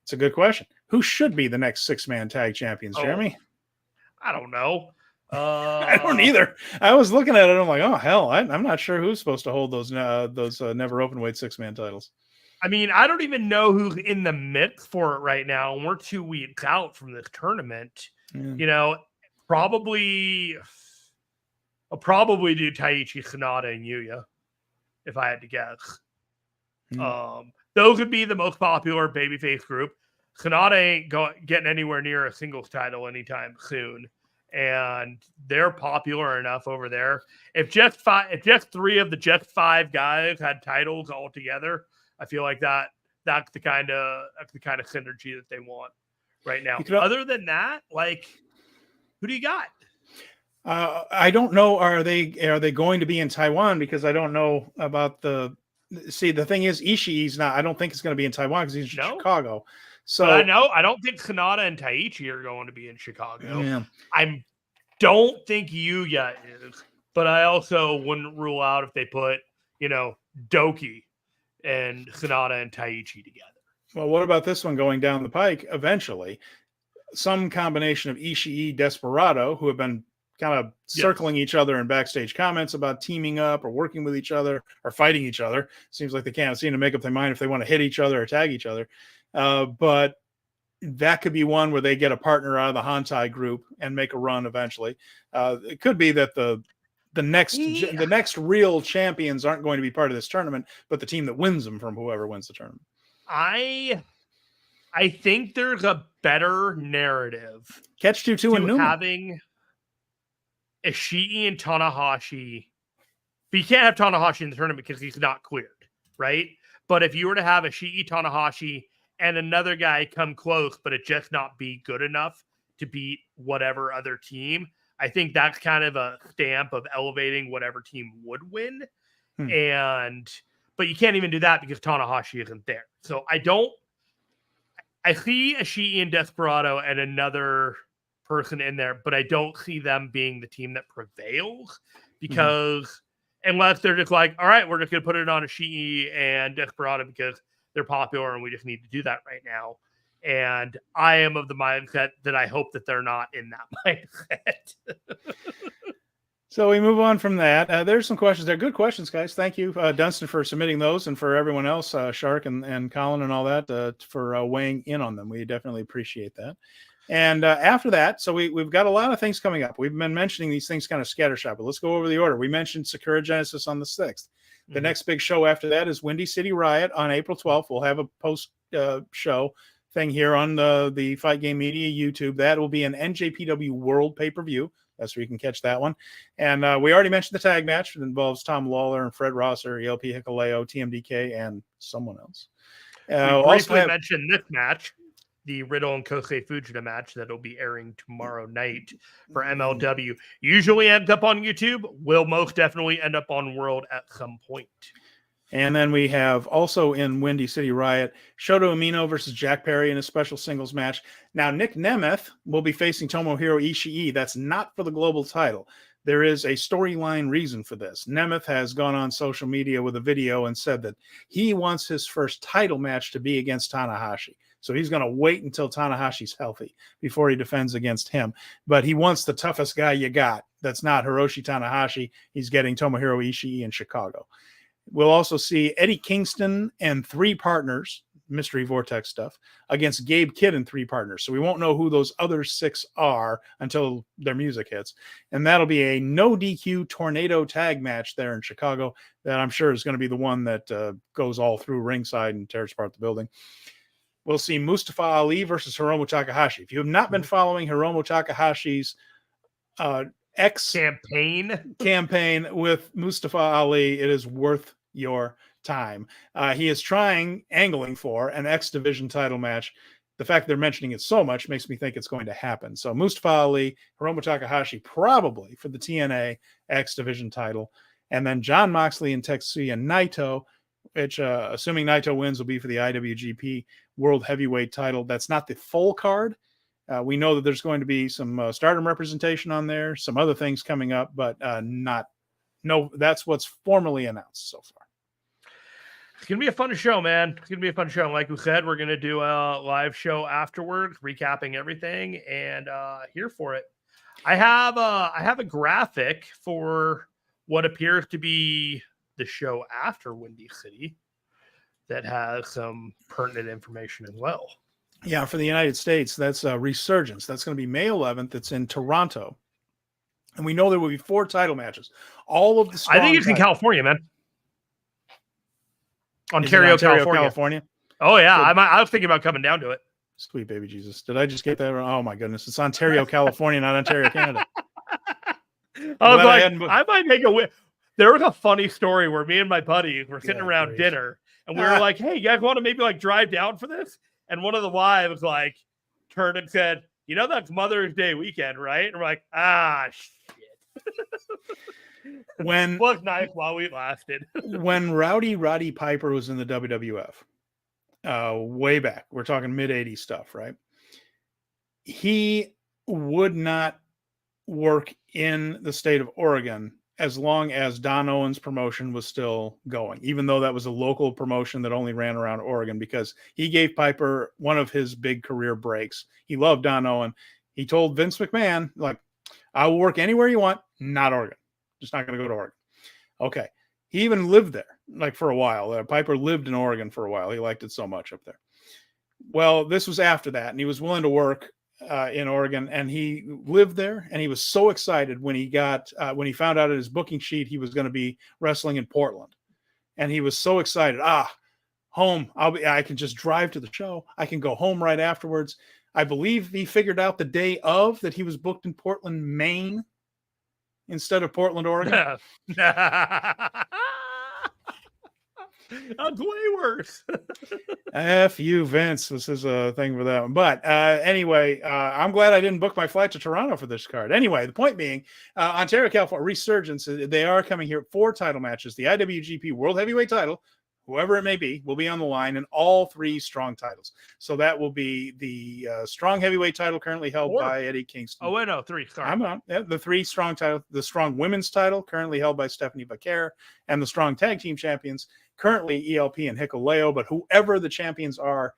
It's a good question. Who should be the next 6-man tag champions, Jeremy? I don't know. I don't either. I was looking at it. I'm like, oh, hell, I'm not sure who's supposed to hold those Never Openweight 6-man titles. I mean, I don't even know who's in the mix for it right now. And we're 2 weeks out from this tournament. I'll probably do Taichi Sonata and Yuya, if I had to guess. Those would be the most popular babyface group. Sonata ain't getting anywhere near a singles title anytime soon, and they're popular enough over there. If just 3 of the just 5 guys had titles all together, I feel like that's the kind of synergy that they want right now. Other than that, like, who do you got? I don't know. Are they going to be in Taiwan? Because I don't know about the. See, the thing is, Ishii's not. I don't think it's going to be in Taiwan because he's in Chicago. So but I don't think Sonata and Taichi are going to be in Chicago. Yeah. I don't think Yuya is, but I also wouldn't rule out if they put, Doki and Sonata and Taichi together. Well, what about this one going down the pike eventually? Some combination of Ishii, Desperado, who have been kind of circling each other in backstage comments about teaming up or working with each other or fighting each other. Seems like they can't seem to make up their mind if they want to hit each other or tag each other. But that could be one where they get a partner out of the Hantai group and make a run eventually. It could be that the next real champions aren't going to be part of this tournament, but the team that wins them from whoever wins the tournament. I think there's a better narrative. Catch 2-2 and Newman. Having Ishii and Tanahashi. But you can't have Tanahashi in the tournament because he's not cleared, right? But if you were to have Ishii, Tanahashi, and another guy come close, but it just not be good enough to beat whatever other team, I think that's kind of a stamp of elevating whatever team would win. But you can't even do that because Tanahashi isn't there. So I see Ishii and Desperado and another person in there, but I don't see them being the team that prevails because unless they're just like, all right, we're just going to put it on Ishii and Desperado because they're popular and we just need to do that right now. And I am of the mindset that I hope that they're not in that mindset. So we move on from that. There's some questions there. Good questions, guys. Thank you, Dunstan, for submitting those, and for everyone else, Shark and Colin and all that, for weighing in on them. We definitely appreciate that. And after that, so we've got a lot of things coming up. We've been mentioning these things kind of scattershot, but let's go over the order. We mentioned Sakura Genesis on the 6th. The next big show after that is Windy City Riot on April 12th. We'll have a post show thing here on the Fight Game Media YouTube. That will be an NJPW World pay-per-view. That's where you can catch that one. And we already mentioned the tag match. It involves Tom Lawlor and Fred Rosser, ELP Hikuleo, TMDK, and someone else. We briefly mentioned this match, the Riddle and Kosei Fujita match that will be airing tomorrow night for MLW. Usually ends up on YouTube. Will most definitely end up on World at some point. And then we have also in Windy City Riot, Shota Umino versus Jack Perry in a special singles match. Now, Nick Nemeth will be facing Tomohiro Ishii. That's not for the global title. There is a storyline reason for this. Nemeth has gone on social media with a video and said that he wants his first title match to be against Tanahashi. So he's going to wait until Tanahashi's healthy before he defends against him. But he wants the toughest guy you got. That's not Hiroshi Tanahashi. He's getting Tomohiro Ishii in Chicago. We'll also see Eddie Kingston and 3 partners, Mystery Vortex stuff, against Gabe Kidd and 3 partners. So we won't know who those other 6 are until their music hits. And that'll be a no DQ tornado tag match there in Chicago that I'm sure is going to be the one that goes all through ringside and tears apart the building. We'll see Mustafa Ali versus Hiromu Takahashi. If you have not been following Hiromu Takahashi's campaign with Mustafa Ali, it is worth your time. He is angling for an X Division title match. The fact they're mentioning it so much makes me think it's going to happen. So Mustafa Ali, Hiromu Takahashi, probably for the TNA X Division title. And then Jon Moxley and Tetsuya Naito, which, assuming Naito wins, will be for the IWGP World Heavyweight title. That's not the full card. We know that there's going to be some Stardom representation on there, some other things coming up, but that's what's formally announced so far. It's going to be a fun show, man. It's going to be a fun show. Like we said, we're going to do a live show afterwards, recapping everything, and here for it. I have a graphic for what appears to be the show after Windy City that has some pertinent information as well. Yeah, for the United States, that's Resurgence. That's going to be May 11th. It's in Toronto. And we know there will be 4 title matches. All of the I think it's in California, man. Ontario, California. Oh, yeah. I was thinking about coming down to it. Sweet baby Jesus. Did I just get that wrong? Oh, my goodness. It's Ontario, California, not Ontario, Canada. I was like, I might make a win. There was a funny story where me and my buddies were sitting around dinner, and we were like, hey, you guys want to maybe drive down for this? And one of the wives turned and said, that's Mother's Day weekend, right? And we're like, shit. Was nice while we lasted. When Roddy Piper was in the WWF, way back, we're talking mid-'80s stuff, right? He would not work in the state of Oregon as long as Don Owen's promotion was still going, even though that was a local promotion that only ran around Oregon, because he gave Piper one of his big career breaks. He loved Don Owen. He told Vince McMahon, like, I will work anywhere you want, not Oregon. Just not going to go to Oregon. Okay. He even lived there, like, for a while. Piper lived in Oregon for a while. He liked it so much up there. Well, this was after that, and he was willing to work in Oregon, and he lived there, and he was so excited when he found out at his booking sheet he was going to be wrestling in Portland, and he was so excited. Home, I can just drive to the show. I can go home right afterwards. I believe he figured out the day of that he was booked in Portland, Maine, instead of Portland, Oregon. That's way worse. F you, Vince. This is a thing for that one. But anyway, I'm glad I didn't book my flight to Toronto for this card. Anyway, the point being, Ontario, California, Resurgence, they are coming here. 4 title matches. The IWGP World Heavyweight title, whoever it may be, will be on the line, and all 3 strong titles. So that will be the strong heavyweight title currently held by Eddie Kingston. Oh, wait, no, 3. Sorry. I'm on. Yeah, the 3 strong title, the strong women's title currently held by Stephanie Vaquer, and the strong tag team champions currently ELP and Hikuleo. But whoever the champions are,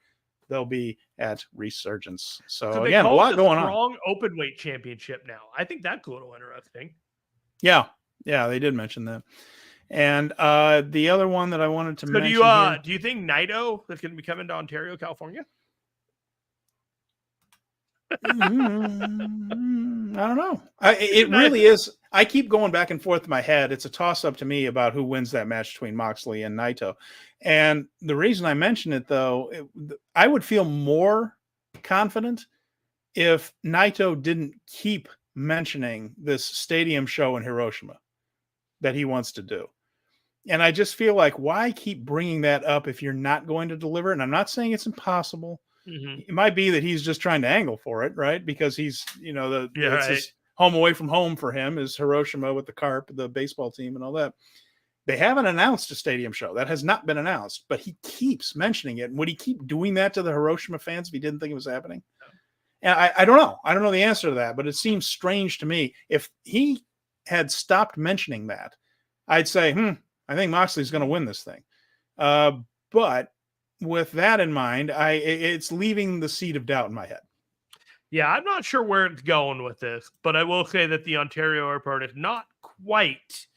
they'll be at Resurgence. So again, a lot going on. Strong open weight championship now. I think that's a little interesting. Yeah, they did mention that. And the other one that I wanted to mention. Do you think Naito is going to be coming to Ontario, California? I don't know. It really is. I keep going back and forth in my head. It's a toss-up to me about who wins that match between Moxley and Naito. And the reason I mention it, though, I would feel more confident if Naito didn't keep mentioning this stadium show in Hiroshima that he wants to do. And I just feel like, why keep bringing that up if you're not going to deliver it? And I'm not saying it's impossible. Mm-hmm. It might be that he's just trying to angle for it, right? Because he's, it's his home away from home for him is Hiroshima with the Carp, the baseball team and all that. They haven't announced a stadium show. That has not been announced, but he keeps mentioning it. And would he keep doing that to the Hiroshima fans if he didn't think it was happening? And I don't know. I don't know the answer to that, but it seems strange to me. If he had stopped mentioning that, I'd say, I think Moxley's going to win this thing. But with that in mind, it's leaving the seed of doubt in my head. Yeah, I'm not sure where it's going with this, but I will say that the Ontario airport is not quite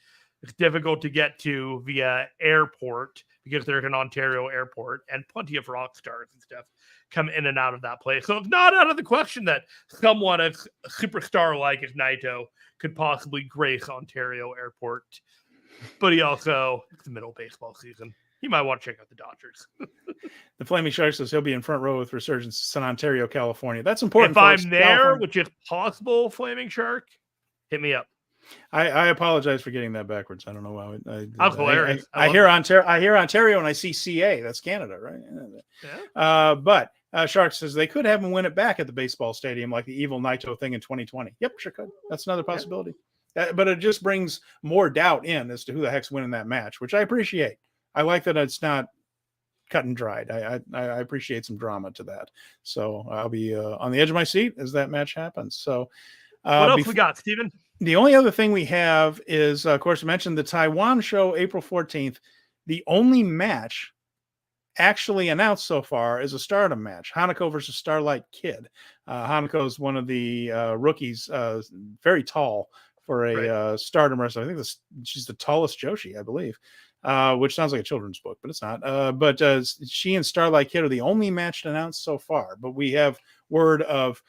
as difficult to get to via airport, because there's an Ontario airport and plenty of rock stars and stuff come in and out of that place. So it's not out of the question that someone as superstar like as Naito could possibly grace Ontario airport. But he also, it's the middle of baseball season. He might want to check out the Dodgers. The Flaming Shark says he'll be in front row with Resurgence in Ontario, California. That's important. If I'm there, which is possible, Flaming Shark, hit me up. I apologize for getting that backwards. I don't know why. That's hilarious. I hear Ontario and I see CA. That's Canada, right? Yeah. But Shark says they could have him win it back at the baseball stadium like the evil Naito thing in 2020. Yep, sure could. That's another possibility. Yeah. But it just brings more doubt in as to who the heck's winning that match, which I appreciate. I like that it's not cut and dried. I appreciate some drama to that. So I'll be on the edge of my seat as that match happens. So what else we got, Steven? The only other thing we have is, of course, I mentioned the Taiwan show, April 14th. The only match actually announced so far is a Stardom match, Hanako versus Starlight Kid. Hanako is one of the rookies, very tall for a Stardom wrestler. I think she's the tallest Joshi, I believe. Which sounds like a children's book, but it's not. But she and Starlight Kid are the only match announced so far. But we have word of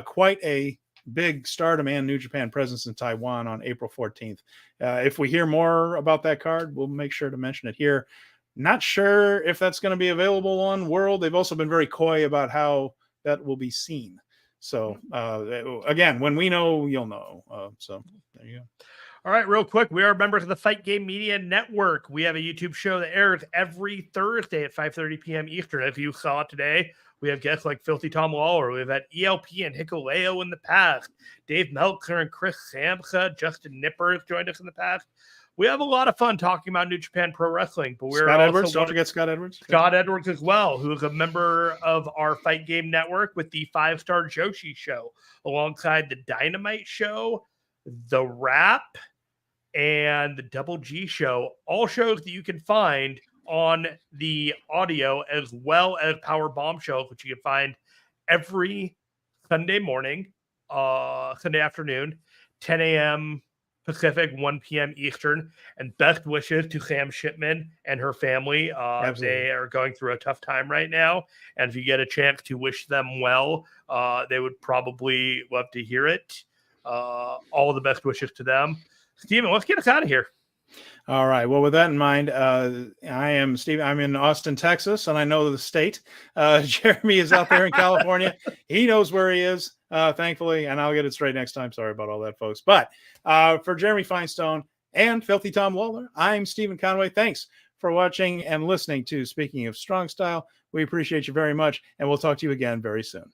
quite a big Stardom and New Japan presence in Taiwan on April 14th. If we hear more about that card, we'll make sure to mention it here. Not sure if that's going to be available on World. They've also been very coy about how that will be seen. So again, when we know, you'll know. So there you go. All right, real quick. We are members of the Fight Game Media Network. We have a YouTube show that airs every Thursday at 5:30 p.m. Eastern. If you saw it today, we have guests like Filthy Tom Lawlor. We've had ELP and Hikuleo in the past. Dave Meltzer and Chris Samsa. Justin Nipper has joined us in the past. We have a lot of fun talking about New Japan Pro Wrestling. But we're Scott also Edwards. Don't forget Scott Edwards. Scott Edwards as well, who is a member of our Fight Game Network with the 5-Star Joshi Show, alongside the Dynamite Show, the Wrap, and the Double G Show. All shows that you can find on the audio, as well as Power Bombshells, which you can find every Sunday morning, Sunday afternoon, 10 a.m. Pacific, 1 p.m. Eastern, and best wishes to Sam Shipman and her family. They are going through a tough time right now, and if you get a chance to wish them well, they would probably love to hear it. All the best wishes to them. Steven, let's get us out of here. All right. Well, with that in mind, I am Steven. I'm in Austin, Texas, and I know the state. Jeremy is out there in California. He knows where he is, thankfully, and I'll get it straight next time. Sorry about all that, folks. But for Jeremy Finestone and Filthy Tom Lawlor, I'm Steven Conway. Thanks for watching and listening to Speaking of Strong Style. We appreciate you very much, and we'll talk to you again very soon.